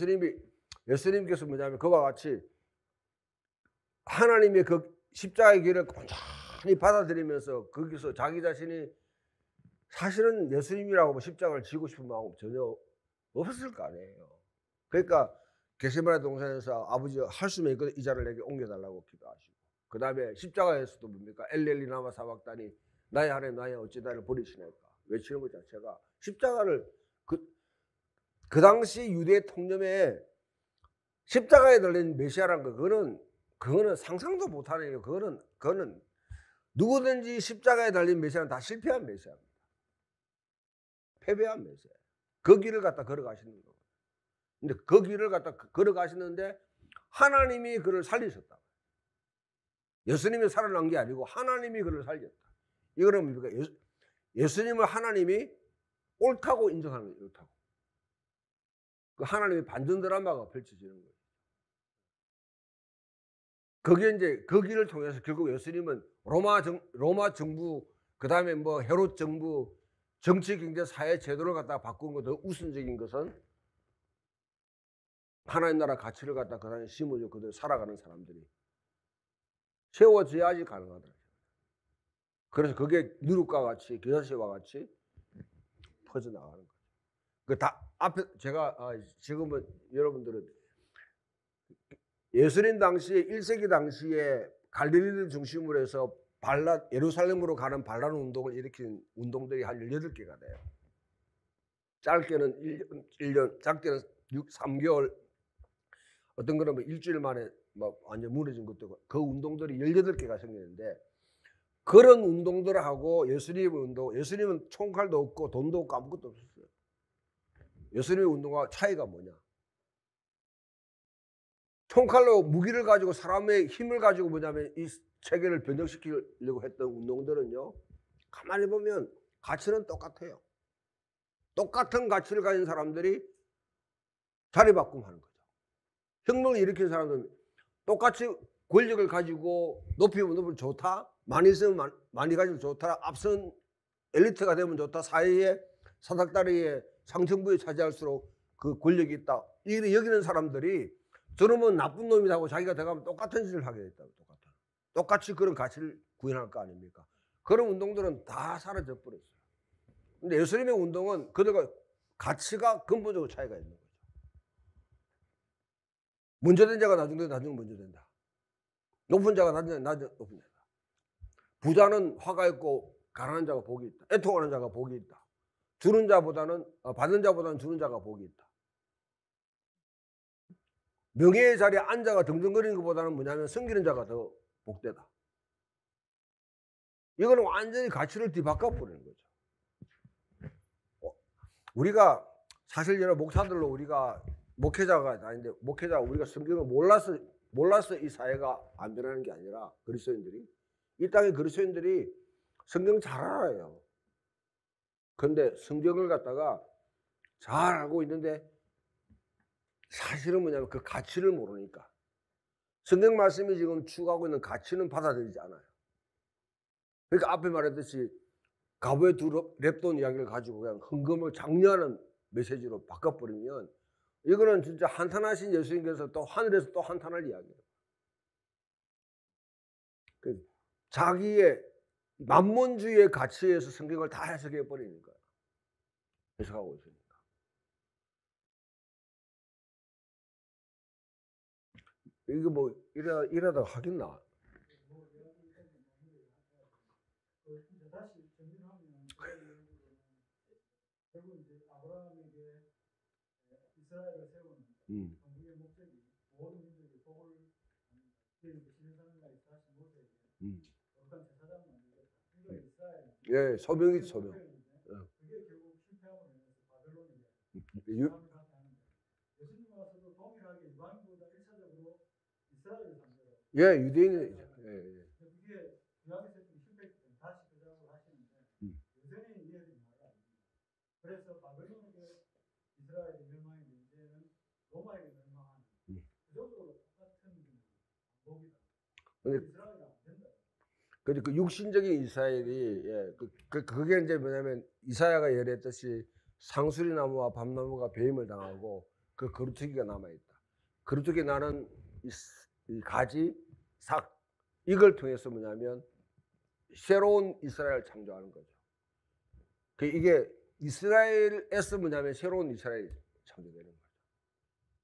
예수님께서 뭐냐면 그와 같이 하나님의 그 십자가의 길을 온전히 받아들이면서 거기서 자기 자신이 사실은 예수님이라고 뭐 십자가를 지고 싶은 마음 전혀 없었을 거 아니에요. 그러니까 겟세마네 동산에서 아버지 할 수면 있거든 이 자를 내게 옮겨달라고 기도하시고 그 다음에 십자가에서도 뭡니까 엘렐리 나마 사박다니 나의 하나님 나의 어찌 나를 버리시나이까 외치는 것 자체가 십자가를 그 당시 유대 통념에 십자가에 달린 메시아라는 거 그거는 상상도 못하는 일이에요. 그거는 누구든지 십자가에 달린 메시아는 다 실패한 메시아입니다. 패배한 메시아. 그 길을 갖다 걸어가시는 거예요. 근데 그 길을 갖다 걸어가시는데 하나님이 그를 살리셨다. 예수님이 살아난 게 아니고 하나님이 그를 살렸다. 이거는 뭡니까? 예수님을 하나님이 옳다고 인정하는 거예요. 옳다고. 그 하나님의 반전 드라마가 펼쳐지는 거예요. 그게 이제 그 길을 통해서 결국 예수님은 로마 정부 그다음에 뭐 헤롯 정부 정치 경제 사회 제도를 갖다가 바꾼 거 더 우선적인 것은 하나님 나라 가치를 갖다 그 사람이 심어줘 그대로 살아가는 사람들이 세워져야지 가능하더라고요. 그래서 그게 누룩과 같이 겨자씨와 같이 퍼져나가는 거죠. 그 다 앞에 제가 지금은 여러분들은 예수님 당시에 1세기 당시에 갈릴리를 중심으로 해서 예루살렘으로 가는 반란 운동을 일으킨 운동들이 한 18개가 돼요. 짧게는 1년, 작게는 3개월, 어떤 거는 뭐 일주일 만에 뭐 완전 무너진 것도 있고 그 운동들이 18개가 생기는데 그런 운동들하고 예수님의 운동, 예수님은 총칼도 없고 돈도 없고 아무것도 없었어요. 예수님의 운동과 차이가 뭐냐? 총칼로 무기를 가지고 사람의 힘을 가지고 뭐냐면 이 체계를 변혁시키려고 했던 운동들은요. 가만히 보면 가치는 똑같아요. 똑같은 가치를 가진 사람들이 자리바꿈하는 거죠. 혁명을 일으킨 사람들은 똑같이 권력을 가지고 높이면 높으면 좋다. 많이 있으면 많이 가지면 좋다. 앞선 엘리트가 되면 좋다. 사회의 사닥다리에 상층부에 차지할수록 그 권력이 있다. 이렇게 여기는 사람들이 저놈은 나쁜 놈이라고 자기가 들어가면 똑같은 짓을 하게 됐다고. 똑같이 그런 가치를 구현할 거 아닙니까? 그런 운동들은 다 사라져 버렸어요. 근데 예수님의 운동은 그들과 가치가 근본적으로 차이가 있는 거죠. 먼저 된 자가 나중에 먼저 된다. 높은 자가 낮은 높은 자다. 부자는 화가 있고 가난한 자가 복이 있다. 애통하는 자가 복이 있다. 주는 자보다는 받는 자보다는 주는 자가 복이 있다. 명예의 자리에 앉아가 덩덩거리는 것보다는 뭐냐면 섬기는 자가 더 복되다. 이거는 완전히 가치를 뒤바꿔 버리는 거죠. 우리가 사실 여러 목사들로 우리가 목회자가 아닌데 목회자 우리가 성경을 몰라서 이 사회가 안 변하는 게 아니라 그리스도인들이 이 땅의 그리스도인들이 성경 잘 알아요. 그런데 성경을 갖다가 잘 알고 있는데 사실은 뭐냐면 그 가치를 모르니까 성경 말씀이 지금 추구하고 있는 가치는 받아들이지 않아요. 그러니까 앞에 말했듯이 가부의 두 랩돈 이야기를 가지고 그냥 헌금을 장려하는 메시지로 바꿔버리면 이거는 진짜 한탄하신 예수님께서 또 하늘에서 또 한탄할 이야기예요. 자기의 만몬주의의 가치에서 성경을 다 해석해 버리니까 해석하고 있으니까. 이거 뭐 이러다가 하겠나? 이제 다시 정리하면 결국 이제 아브라함에게 이스라엘을 세우는 건국의 목적이 모든 민족의 복을 신성한까지 다시 모세에게 거룩한 제사장을 만들겠다. 이거 이스라엘 예, 소명이 소명. 그게 결국 실패함으로 인해서 바벨론에게 예수님 와서도 동일하게 이방인보다 1차적으로 이스라엘을 상대로 예, 유대인이 그게 구약에서 좀 실패했거든요. 다시 그 작업을 하시는데 여전히 이해하지 말아요. 그래서 바벨론에게 이스라엘이 멸망이 이제는 로마에게 멸망하는 그적으로 똑같은 목이다. 근데 이스라엘이 안 된다. 그 육신적인 이스라엘이 그게 이제 뭐냐면 이사야가 예언했듯이 상수리 나무와 밤나무가 배임을 당하고 그 거루투기가 남아 있다. 거루투기 나는 이 가지 삭 이걸 통해서 뭐냐면 새로운 이스라엘을 창조하는 거죠. 이게 이스라엘에서 뭐냐면 새로운 이스라엘이 창조되는 거죠.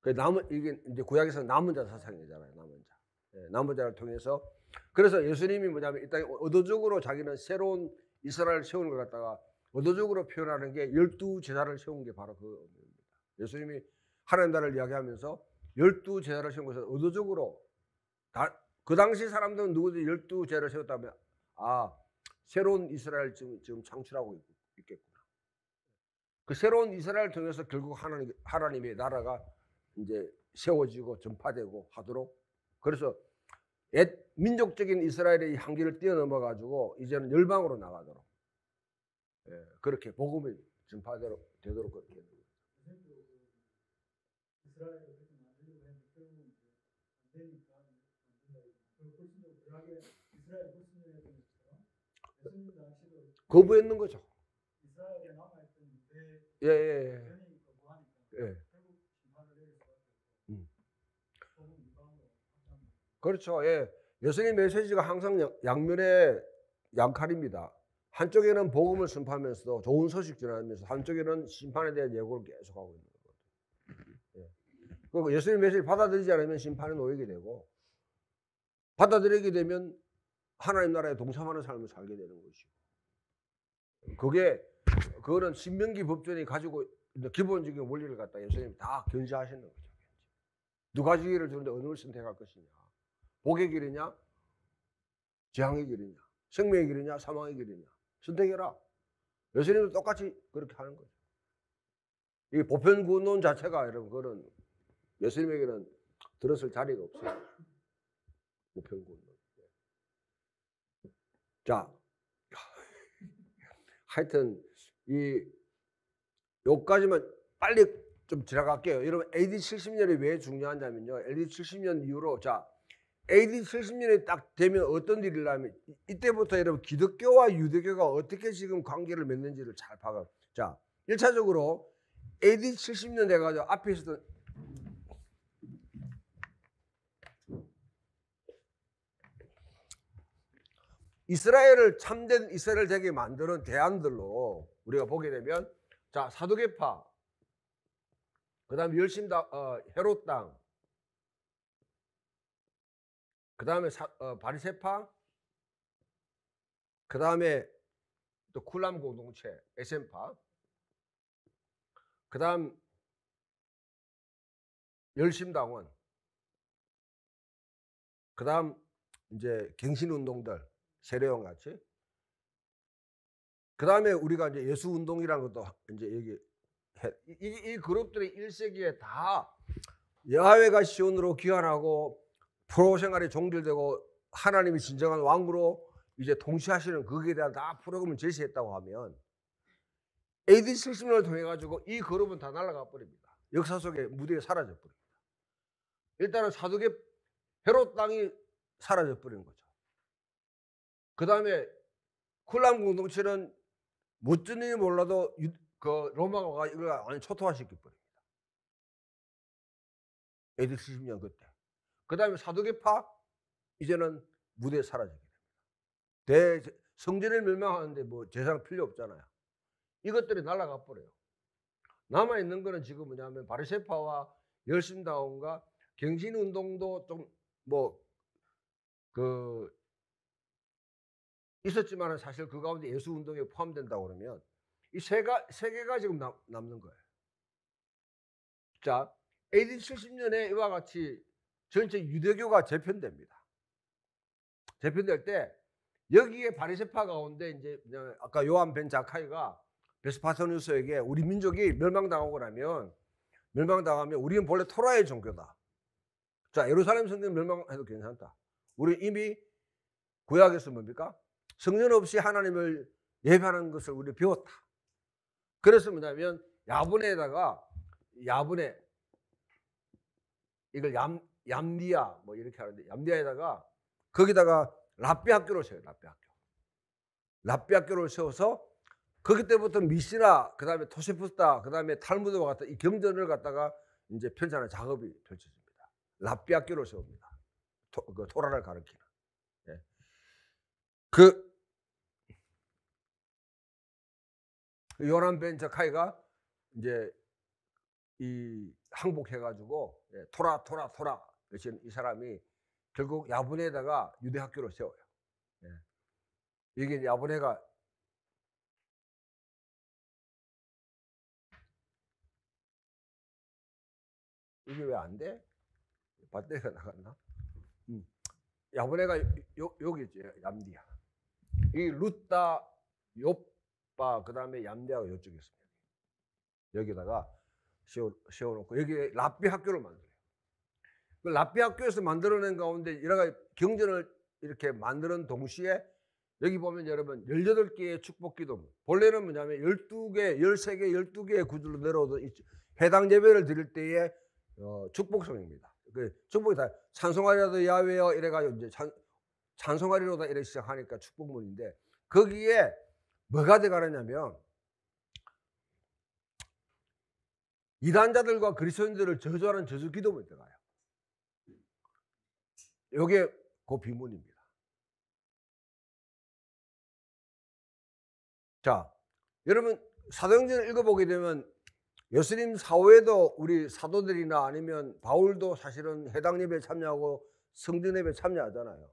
그 남은 이게 이제 구약에서 남은 자 사상이잖아요. 남은 자. 남은 자를 통해서 그래서 예수님이 뭐냐면 일단 의도적으로 자기는 새로운 이스라엘을 세우는 것 같다가 의도적으로 표현하는 게 12제자를 세운 게 바로 그겁니다. 예수님이 하나님 나라를 이야기하면서 12제자를 세운 것은 의도적으로 그 당시 사람들은 누구든지 12제자를 세웠다면 새로운 이스라엘 지금 창출하고 있겠구나. 그 새로운 이스라엘을 통해서 결국 하나님의 나라가 이제 세워지고 전파되고 하도록 그래서 민족적인 이스라엘의 한계를 뛰어넘어 가지고 이제는 열방으로 나가도록 그렇게 복음이 전파되도록 그렇게 되는 거예요. 이스라엘을 그렇게 만들려고 했는데 결국은 안 되니까 불신도 불하게 이스라엘 불신을 했던 것처럼 예수님 당시도 거부했는 거죠. 이스라엘에 남아있던 유대 예. 전이 거부하니까 예. 결국 심판을 내릴 수밖에 없고 복음 이방으로 확장합니다. 그렇죠. 예. 예수님 메시지가 항상 양면의 양칼입니다. 한쪽에는 복음을 선포하면서도 좋은 소식 전하면서 한쪽에는 심판에 대한 예고를 계속하고 있는 거거든요. 예. 그리고 예수님 메시지를 받아들이지 않으면 심판에 놓이게 되고 받아들이게 되면 하나님 나라에 동참하는 삶을 살게 되는 것이고 그거는 신명기 법전이 가지고 있는 기본적인 원리를 갖다 예수님이 다 견지하시는 거죠. 두 가지 길을 주는데 어느 걸 선택할 것이냐. 복의 길이냐 재앙의 길이냐 생명의 길이냐 사망의 길이냐 선택해라. 예수님도 똑같이 그렇게 하는 거죠. 이 보편구론 자체가 여러분 그거는 예수님에게는 들었을 자리가 없어요. 보편구론. 자, 하여튼 요까지만 빨리 좀 지나갈게요. 여러분 AD 70년이 왜 중요하냐면요. AD 70년 이후로 AD 70년이 딱 되면 어떤 일이 일어나면 이때부터 여러분 기독교와 유대교가 어떻게 지금 관계를 맺는지를 잘 파악해요. 자, 1차적으로 AD 70년 돼가지고 앞에 있었던 이스라엘을 참된 이스라엘 되게 만드는 대안들로 우리가 보게 되면 자 사두개파 그 다음에 열심당 헤롯 땅 그 다음에 바리새파 그 다음에 또 쿨람 공동체 에센파 그 다음 열심당원 그 다음 이제 갱신운동들 세례원 같이 그 다음에 우리가 이제 예수운동이라는 것도 이제 얘기해 이 그룹들이 1세기에 다 야훼가 시온으로 귀환하고 프로 생활이 종결되고 하나님이 진정한 왕으로 이제 통치하시는 거기에 대한 다 프로그램을 제시했다고 하면 AD 70년을 통해 가지고 이 그룹은 다 날아가 버립니다. 역사 속에 무대에 사라져 버립니다. 일단은 사두개 헤롯 땅이 사라져 버리는 거죠. 그 다음에 쿨람 공동체는 무엇인지 몰라도 그 로마가 이걸 완전 초토화시켜 버립니다. AD 70년 그때. 그 다음에 사두개파 이제는 무대에 사라지게 됩니다. 성전을 멸망하는데 뭐 제사장 필요 없잖아요. 이것들이 날아가 버려요. 남아있는 거는 지금 뭐냐면 바리새파와 열심당원과 갱신운동도 좀 있었지만 사실 그 가운데 예수운동에 포함된다고 그러면 이 세 개가 지금 남는 거예요. 자, AD 70년에 이와 같이 전체 유대교가 재편됩니다. 재편될 때 여기에 바리새파 가운데 이제 아까 요한 벤 자카이가 베스파토니우스에게 우리 민족이 멸망당하고 나면 우리는 본래 토라의 종교다. 자, 예루살렘 성전 멸망해도 괜찮다. 우리 이미 구약에서 뭡니까? 성전 없이 하나님을 예배하는 것을 우리 배웠다. 그래서 뭐냐면 야분에다가 야분에 이걸 얌디아 뭐 이렇게 하는데 얌디아에다가 거기다가 랍비 학교를 세워요. 랍비 학교. 랍비 학교를 세워서 거기 때부터 미시나 그다음에 토세프스타 그다음에 탈무드와 같은 이 경전을 갖다가 이제 편찬하는 작업이 펼쳐집니다. 랍비 학교를 세웁니다. 그 토라를 가르치는. 예. 그 요난 벤 저카이가 이제 이 항복해가지고 토라 이 사람이 결국 야분에다가 유대 학교를 세워요. 예. 이게 야분에가 이게 왜 안 돼? 배터리가 나갔나? 야분에가 여기 있지. 얌디아. 이 루따 요빠 그다음에 얌디아가 이쪽에 있습니다. 여기다가 세워놓고 여기 랍비 학교를 만들어요. 그 랍비 학교에서 만들어낸 가운데 여러 가지 경전을 이렇게 만드는 동시에 여기 보면 여러분 18개의 축복기도 본래는 뭐냐면 12개, 13개, 12개의 구절로 내려오던 회당 예배를 드릴 때의 축복성입니다. 그 축복이 다 찬송하리로다 야훼여 이래가지고 이제 찬송하리로다 이래 시작하니까 축복문인데 거기에 뭐가 들어가느냐면 이단자들과 그리스도인들을 저주하는 저주 기도문이 들어가요. 이게 그 비문입니다. 자, 여러분 사도행전을 읽어보게 되면 예수님 사후에도 우리 사도들이나 아니면 바울도 사실은 해당 예배에 참여하고 성전 예배에 참여하잖아요.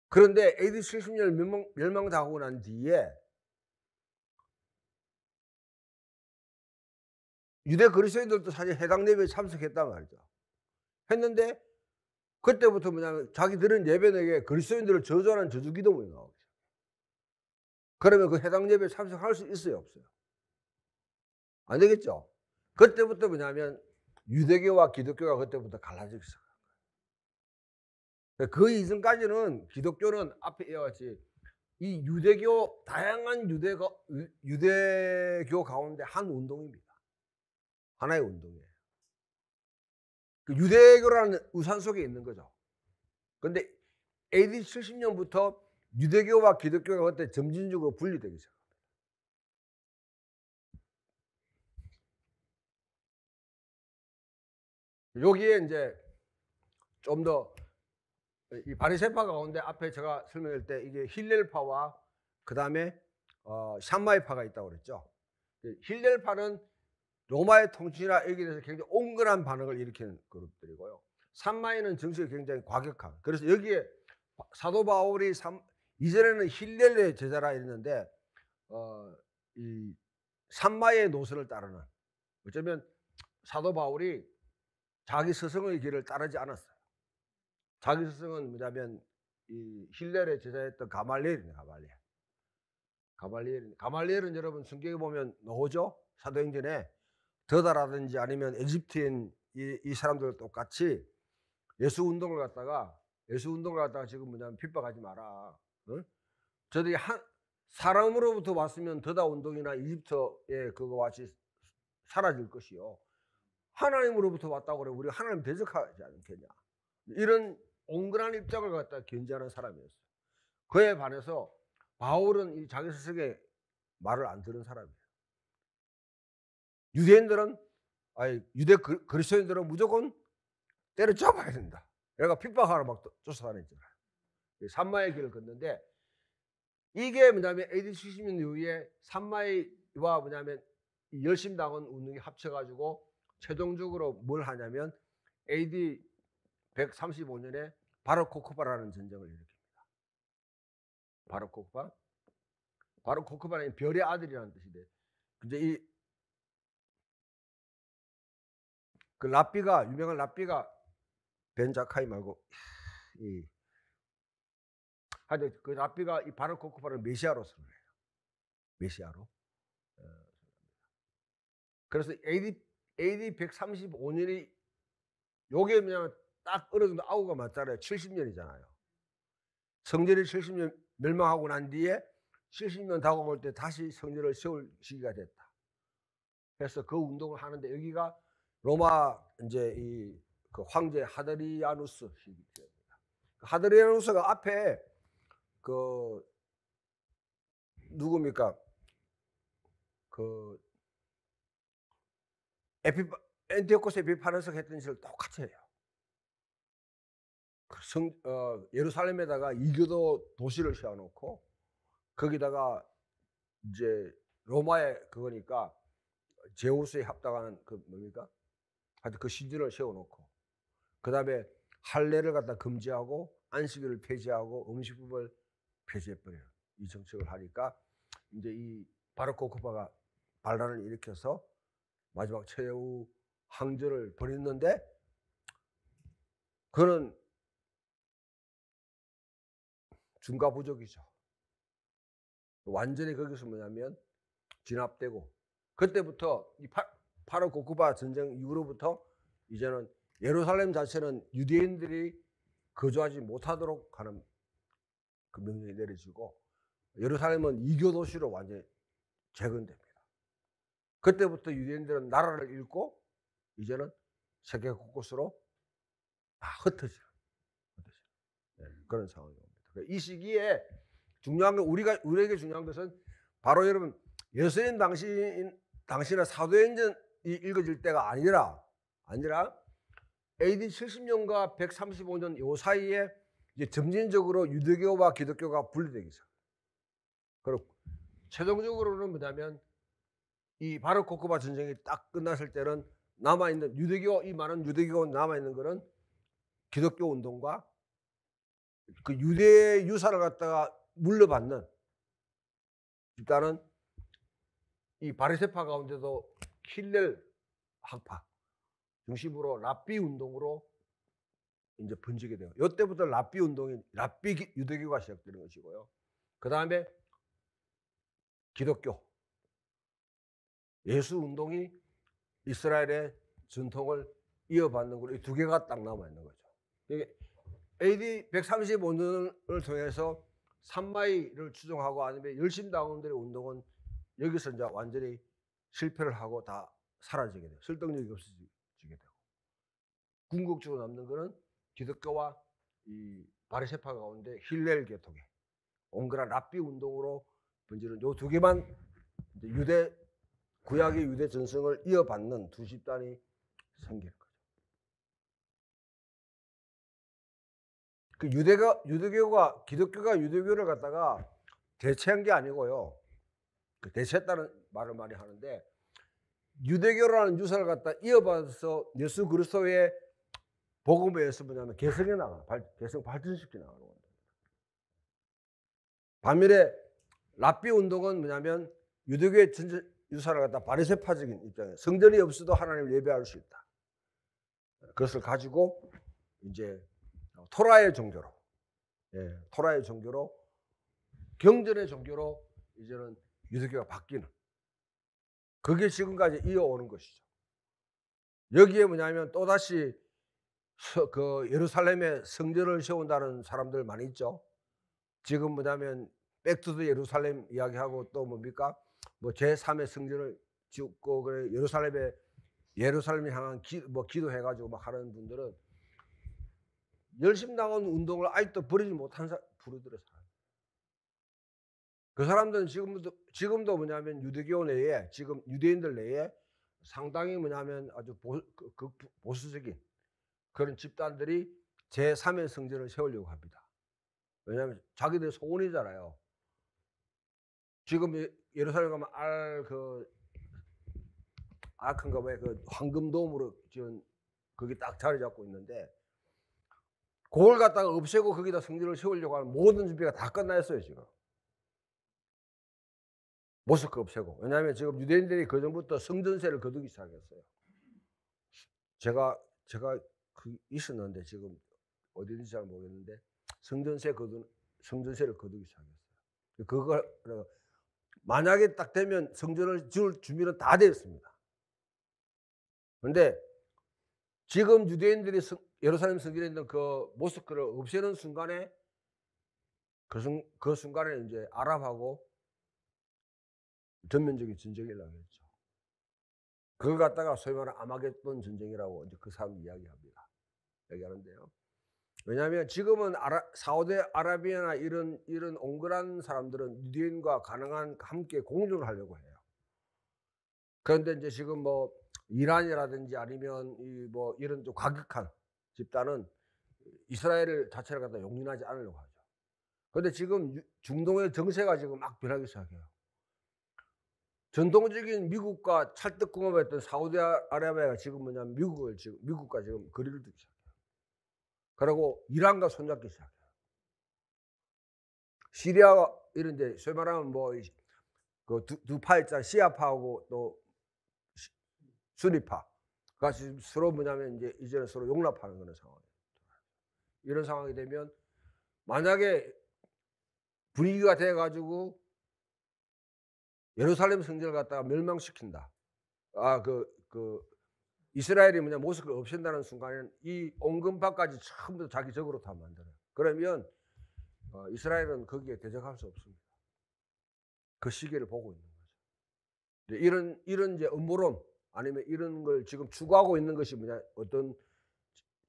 그런데 AD 70년 멸망당하고 난 뒤에 유대 그리스도인들도 사실 해당 예배에 참석했단 말이죠. 했는데 그때부터 뭐냐면 자기들은 예배내게 그리스도인들을 저주하는 저주 기도문이 나오죠. 그러면 그 해당 예배에 참석할 수 있어요, 없어요? 안 되겠죠. 그때부터 뭐냐면 유대교와 기독교가 그때부터 갈라지기 시작한 거예요. 그 이전까지는 기독교는 앞에 이어같이 이 유대교 다양한 유대교 가운데 한 운동입니다. 하나의 운동이에요. 그 유대교라는 우산 속에 있는 거죠. 그런데 AD 70년부터 유대교와 기독교가 그때 점진적으로 분리되기 시작합니다. 여기에 이제 좀 더 이 바리새파 가운데 앞에 제가 설명할 때 이게 힐렐파와 그 다음에 샴마이파가 있다고 그랬죠. 힐렐파는 로마의 통치나 여기에 대해서 굉장히 온건한 반응을 일으키는 그룹들이고요. 샴마이는 정치에 굉장히 과격한. 그래서 여기에 사도 바울이 이전에는 힐렐의 제자라 했는데 이 샴마이의 노선을 따르는. 어쩌면 사도 바울이 자기 스승의 길을 따르지 않았어요. 자기 스승은 뭐냐면 이 힐렐의 제자였던 가말리엘이네. 가말리엘은 여러분 성경에 보면 나오죠. 사도행전에 더다라든지 아니면 에집트인 이 사람들 똑같이 예수 운동을 갖다가 지금 뭐냐면 핍박하지 마라. 어? 저들이 사람으로부터 왔으면 더다 운동이나 이집트의 그거 같이 사라질 것이요. 하나님으로부터 왔다고 그래 우리 하나님 대적하지 않겠냐. 이런 온건한 입장을 갖다 견지하는 사람이었어요. 그에 반해서 바울은 이 자기 스승의 말을 안 들은 사람이에요. 유대 그리스도인들은 무조건 때려잡아야 된다. 얘가 핍박하러 막 쫓아다녔잖아요. 산마의 길을 걷는데 이게 뭐냐면 AD 70년 이후에 산마이와 뭐냐면 이 열심당원 운동이 합쳐가지고 최종적으로 뭘 하냐면 AD 135년에 바르코크바라는 전쟁을 일으킵니다. 바르코크바는 별의 아들이라는 뜻인데, 이제 그 랍비가 유명한 랍비가 벤자카이 말고 하여튼 그 랍비가 이 바르코크바를 메시아로 선언해요. 메시아로. 그래서 AD 135년이 요게 뭐냐면 딱 어느 정도 아우가 맞잖아요. 70년이잖아요. 성전이 70년 멸망하고 난 뒤에 70년 다가올 때 다시 성전을 세울 시기가 됐다. 그래서 그 운동을 하는데 여기가 로마 이제 이 그 황제 하드리아누스 시기입니다. 하드리아누스가 앞에 그 누굽니까? 그 엔티오코스 에피파네스가 했던 짓을 똑같이 해요. 예루살렘에다가 이교도 도시를 세워놓고 거기다가 이제 로마의 그거니까 제우스에 합당하는 그 뭡니까? 하여튼 그 신전을 세워놓고 그 다음에 할례를 갖다 금지하고 안식일을 폐지하고 음식법을 폐지해버려요. 이 정책을 하니까 이제 이 바르코 코파가 반란을 일으켜서 마지막 최후 항전을 벌였는데 그는 중과부족이죠. 완전히 거기서 뭐냐면 진압되고 그때부터 이 바르코 코파 전쟁 이후로부터 이제는 예루살렘 자체는 유대인들이 거주하지 못하도록 하는 그 명령이 내려지고 예루살렘은 이교 도시로 완전히 재건됩니다. 그때부터 유대인들은 나라를 잃고 이제는 세계 곳곳으로 다 흩어지는 그런 상황이 옵니다. 이 시기에 중요한 건 우리에게 중요한 것은 바로 여러분 예수님 당시나 사도행전이 읽어질 때가 아니라 AD 70년과 135년 요 사이에 이제 점진적으로 유대교와 기독교가 분리되기 시작. 그리고 최종적으로는 뭐냐면 이 바르코코바 전쟁이 딱 끝났을 때는 남아있는 유대교, 이 많은 유대교가 남아있는 거는 기독교 운동과 그 유대 유산을 갖다가 물려받는 일단은 이 바리새파 가운데도 힐렐 학파 중심으로 랍비 운동으로 이제 번지게 돼요. 이때부터 랍비 운동이 랍비 유대교가 시작되는 것이고요. 그 다음에 기독교 예수 운동이 이스라엘의 전통을 이어받는 걸로 이 두 개가 딱 남아 있는 거죠. 이게 AD 135년을 통해서 산마이를 추종하고 아니면 열심당원들의 운동은 여기서 이제 완전히 실패를 하고 다 사라지게 돼요. 설득력이 없어지게 되고 궁극적으로 남는 것은 기독교와 이 바리새파 가운데 힐렐 계통의 온갖 랍비 운동으로 번지는 요 두 개만 이제 구약의 유대 전승을 이어받는 두 집단이 생기는 거죠. 그 유대교가 기독교가 유대교를 갖다가 대체한 게 아니고요. 그 대체했다는 말을 많이 하는데 유대교라는 유산을 갖다 이어받아서 예수 그리스도의 복음에 의해서 뭐냐면 개성에 나가는 개성 발전시켜 나가는 겁니다. 반면에 랍비 운동은 뭐냐면 유대교의 유산을 갖다 바리새파적인 입장에 성전이 없어도 하나님을 예배할 수 있다. 그것을 가지고 이제 토라의 종교로, 토라의 종교로 경전의 종교로 이제는 유대교가 바뀌는 그게 지금까지 이어오는 것이죠. 여기에 뭐냐면 또다시 그 예루살렘에 성전을 세운다는 사람들 많이 있죠. 지금 뭐냐면 백투더 예루살렘 이야기하고 또 뭡니까? 뭐 제3의 성전을 짓고 그래 예루살렘에 향한 기도해가지고 막 하는 분들은 열심당원 운동을 아직도 버리지 못한 부류들의 사람. 그 사람들은 지금도 뭐냐면 유대교 내에 지금 유대인들 내에 상당히 뭐냐면 아주 보수적인 그런 집단들이 제3의 성전을 세우려고 합니다. 왜냐하면 자기들 소원이잖아요. 지금 예루살렘 가면 아크인가 봐요. 그 황금돔으로 지은 거기 딱 자리 잡고 있는데 그걸 갖다가 없애고 거기다 성전을 세우려고 하는 모든 준비가 다 끝나 있어요 지금. 모스크 없애고. 왜냐하면 지금 유대인들이 그 전부터 성전세를 거두기 시작했어요. 제가 있었는데 지금 어디든지 잘 모르겠는데 성전세를 거두기 시작했어요. 그걸 만약에 딱 되면 성전을 지을 준비는 다 되었습니다. 그런데 지금 유대인들이 예루살렘 성전에 있는 그 모스크를 없애는 순간에 그 순간에 이제 아랍하고 전면적인 전쟁이 일어나겠죠. 그걸 갖다가 소위 말하는 아마겟돈 전쟁이라고 이제 그 사람 이야기하는데요. 왜냐하면 지금은 사우디아라비아나 이런 옹골한 사람들은 유대인과 가능한 함께 공존을 하려고 해요. 그런데 이제 지금 뭐 이란이라든지 아니면 뭐 이런 좀 과격한 집단은 이스라엘 자체를 갖다 용인하지 않으려고 하죠. 그런데 지금 중동의 정세가 지금 막 변하기 시작해요. 전통적인 미국과 찰떡궁합했던 사우디아라비아가 지금 뭐냐면 미국과 지금 거리를 두기 시작해요. 그리고 이란과 손잡기 시작해요. 시리아가 이런데 소위 말하면 뭐 그 두 파 있잖아. 시아파하고 또 순위파가 지금 서로 뭐냐면 이제는 서로 용납하는 그런 상황이에요. 이런 상황이 되면 만약에 분위기가 돼가지고 예루살렘 성전을 갖다가 멸망시킨다. 이스라엘이 뭐냐 모스크를 없앤다는 순간에는 이 온건파까지 전부 다 자기 적으로 다 만들어요. 그러면 이스라엘은 거기에 대적할 수 없습니다. 그 시기를 보고 있는 거죠. 이런 이제 음모론 아니면 이런 걸 지금 추구하고 있는 것이 뭐냐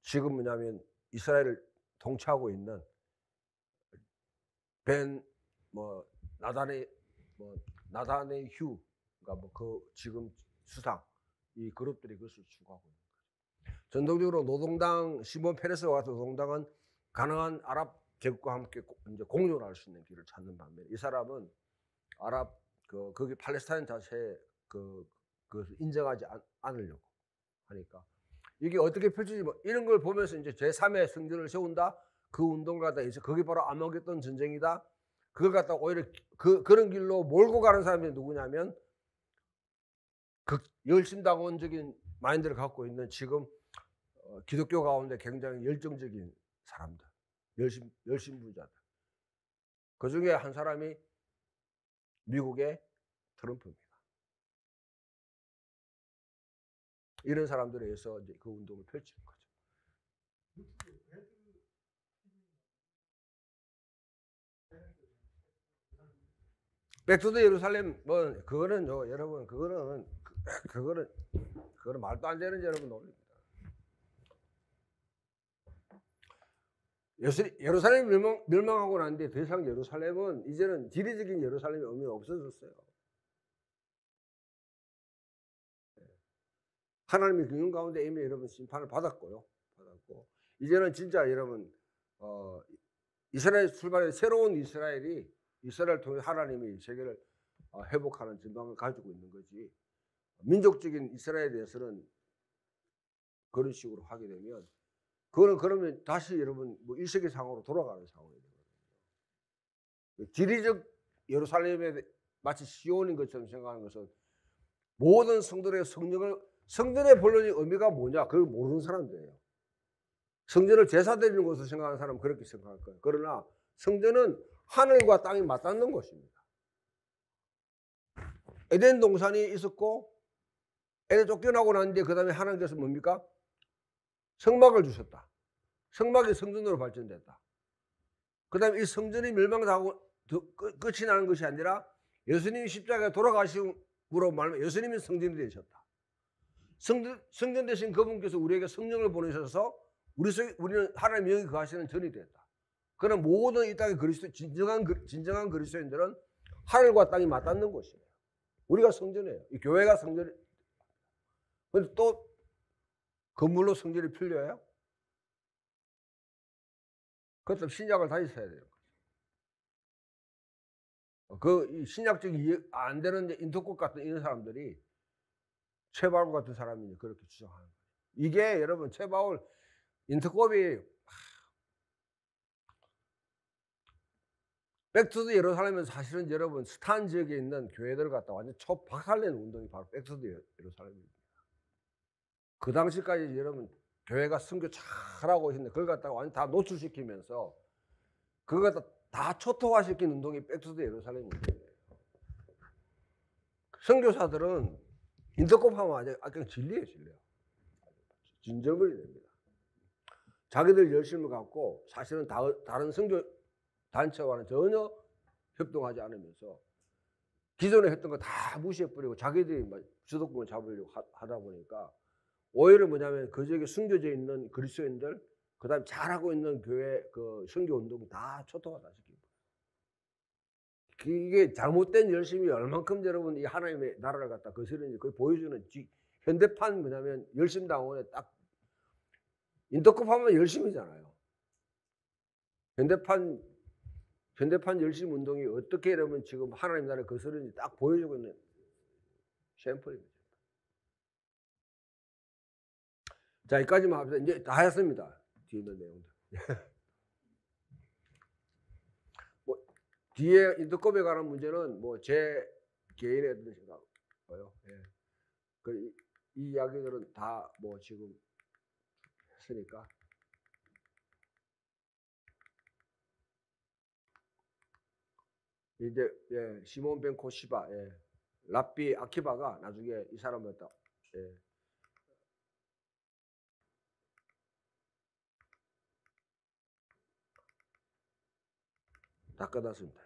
지금 뭐냐면 이스라엘을 통치하고 있는 나단의 휴 그러니까 그 지금 수상 이 그룹들이 그것을 추구하고 있는 거죠. 전통적으로 노동당 시몬 페레스와 같은 노동당은 가능한 아랍 제국과 함께 이제 공존할 수 있는 길을 찾는 반면에 이 사람은 아랍 거기 팔레스타인 자체에 그것을 인정하지 않으려고 하니까 이게 어떻게 펼쳐지지 이런 걸 보면서 이제 제3의 성전을 세운다 그 운동을 갖다 이제 그게 바로 아마겟돈 전쟁이다. 그걸 갖다 오히려 그런 길로 몰고 가는 사람이 누구냐면 열심당원적인 마인드를 갖고 있는 지금 기독교 가운데 굉장히 열정적인 사람들, 열심부자들. 그 중에 한 사람이 미국의 트럼프입니다. 이런 사람들에 의해서 이제 그 운동을 펼치는 거죠. 백투더 예루살렘 뭐 그거는 여러분 그거는 말도 안 되는 여러분 논리입니다. 예루살렘이 멸망하고 난 뒤에 더 이상 예루살렘은 이제는 지리적인 예루살렘의 의미가 없어졌어요. 하나님의 경영 가운데 이미 여러분 심판을 받았고 이제는 진짜 여러분 이스라엘 출발의 새로운 이스라엘을 통해 하나님이 세계를 회복하는 전망을 가지고 있는 거지. 민족적인 이스라엘에 대해서는 그런 식으로 하게 되면 그러면 다시 여러분 뭐 1세기 상으로 돌아가는 상황이 되거든요. 지리적 예루살렘에 마치 시온인 것처럼 생각하는 것은 모든 성들의 성전의 본론의 의미가 뭐냐 그걸 모르는 사람들이에요. 성전을 제사 드리는 곳으로 생각하는 사람은 그렇게 생각할 거예요. 그러나 성전은 하늘과 땅이 맞닿는 곳입니다. 에덴 동산이 있었고 에덴 쫓겨나고 난 뒤에 그 다음에 하나님께서 뭡니까? 성막을 주셨다. 성막이 성전으로 발전됐다. 그 다음에 이 성전이 멸망하고 끝이 나는 것이 아니라 예수님이 십자가에 돌아가심으로 말하면 예수님이 성전이 되셨다. 성전 대신 그분께서 우리에게 성령을 보내셔서 우리는 하나님의 영이 거하시는 전이 됐다. 그러나 모든 이 땅의 진정한 그리스도인들은 하늘과 땅이 맞닿는 곳이에요. 우리가 성전이에요. 이 교회가 성전이. 그런데 또 건물로 성전이 필요해요? 그것도 신약을 다시 써야 돼요. 이 신약적인 이해 안 되는 인터콥 같은 이런 사람들이 최바울 같은 사람이 그렇게 주장하는 거예요. 이게 여러분 최바울 인터콥이 백투더 예루살렘은 사실은 여러분 스탄 지역에 있는 교회들을 갖다 완전 박살내는 운동이 바로 백투더 예루살렘입니다. 그 당시까지 여러분 교회가 선교 잘하고 있는데 그걸 갖다가 완전 다 노출시키면서 그걸 갖다 다 초토화시킨 운동이 백투더 예루살렘 운동이에요. 선교사들은 인터콥 하면 아주 그냥 진리예요, 진리야. 진저버리 됩니다. 자기들 열심을 갖고 사실은 다른 선교 단체와는 전혀 협동하지 않으면서 기존에 했던 거 다 무시해버리고 자기들이 주도권을 잡으려고 하다 보니까 오히려 뭐냐면 그 지역에 숨겨져 있는 그리스도인들, 그다음에 잘하고 있는 교회 그 선교 운동이 다 초토화다 시키고, 이게 잘못된 열심이 얼만큼 여러분 이 하나님의 나라를 갖다 거스르는지 그걸 보여주는 현대판 뭐냐면 열심당원의 딱 인터컵 하면 열심이잖아요. 현대판 열심 운동이 어떻게 이러면 지금 하나님 나라를 거스르는지 딱 보여주고 있는 샘플입니다. 자, 여기까지만 합시다. 이제 다 했습니다. 뒤에 있는 내용들. 뭐 뒤에 인터컵에 관한 문제는 뭐 제 개인의 어떤 생각이고요. 예. 이 이야기들은 다 뭐 지금 했으니까. 이제 예, 시몬 벤 코시바, 예. 랍비 아키바가 나중에 이 사람이었다. 예. 다 끝났습니다.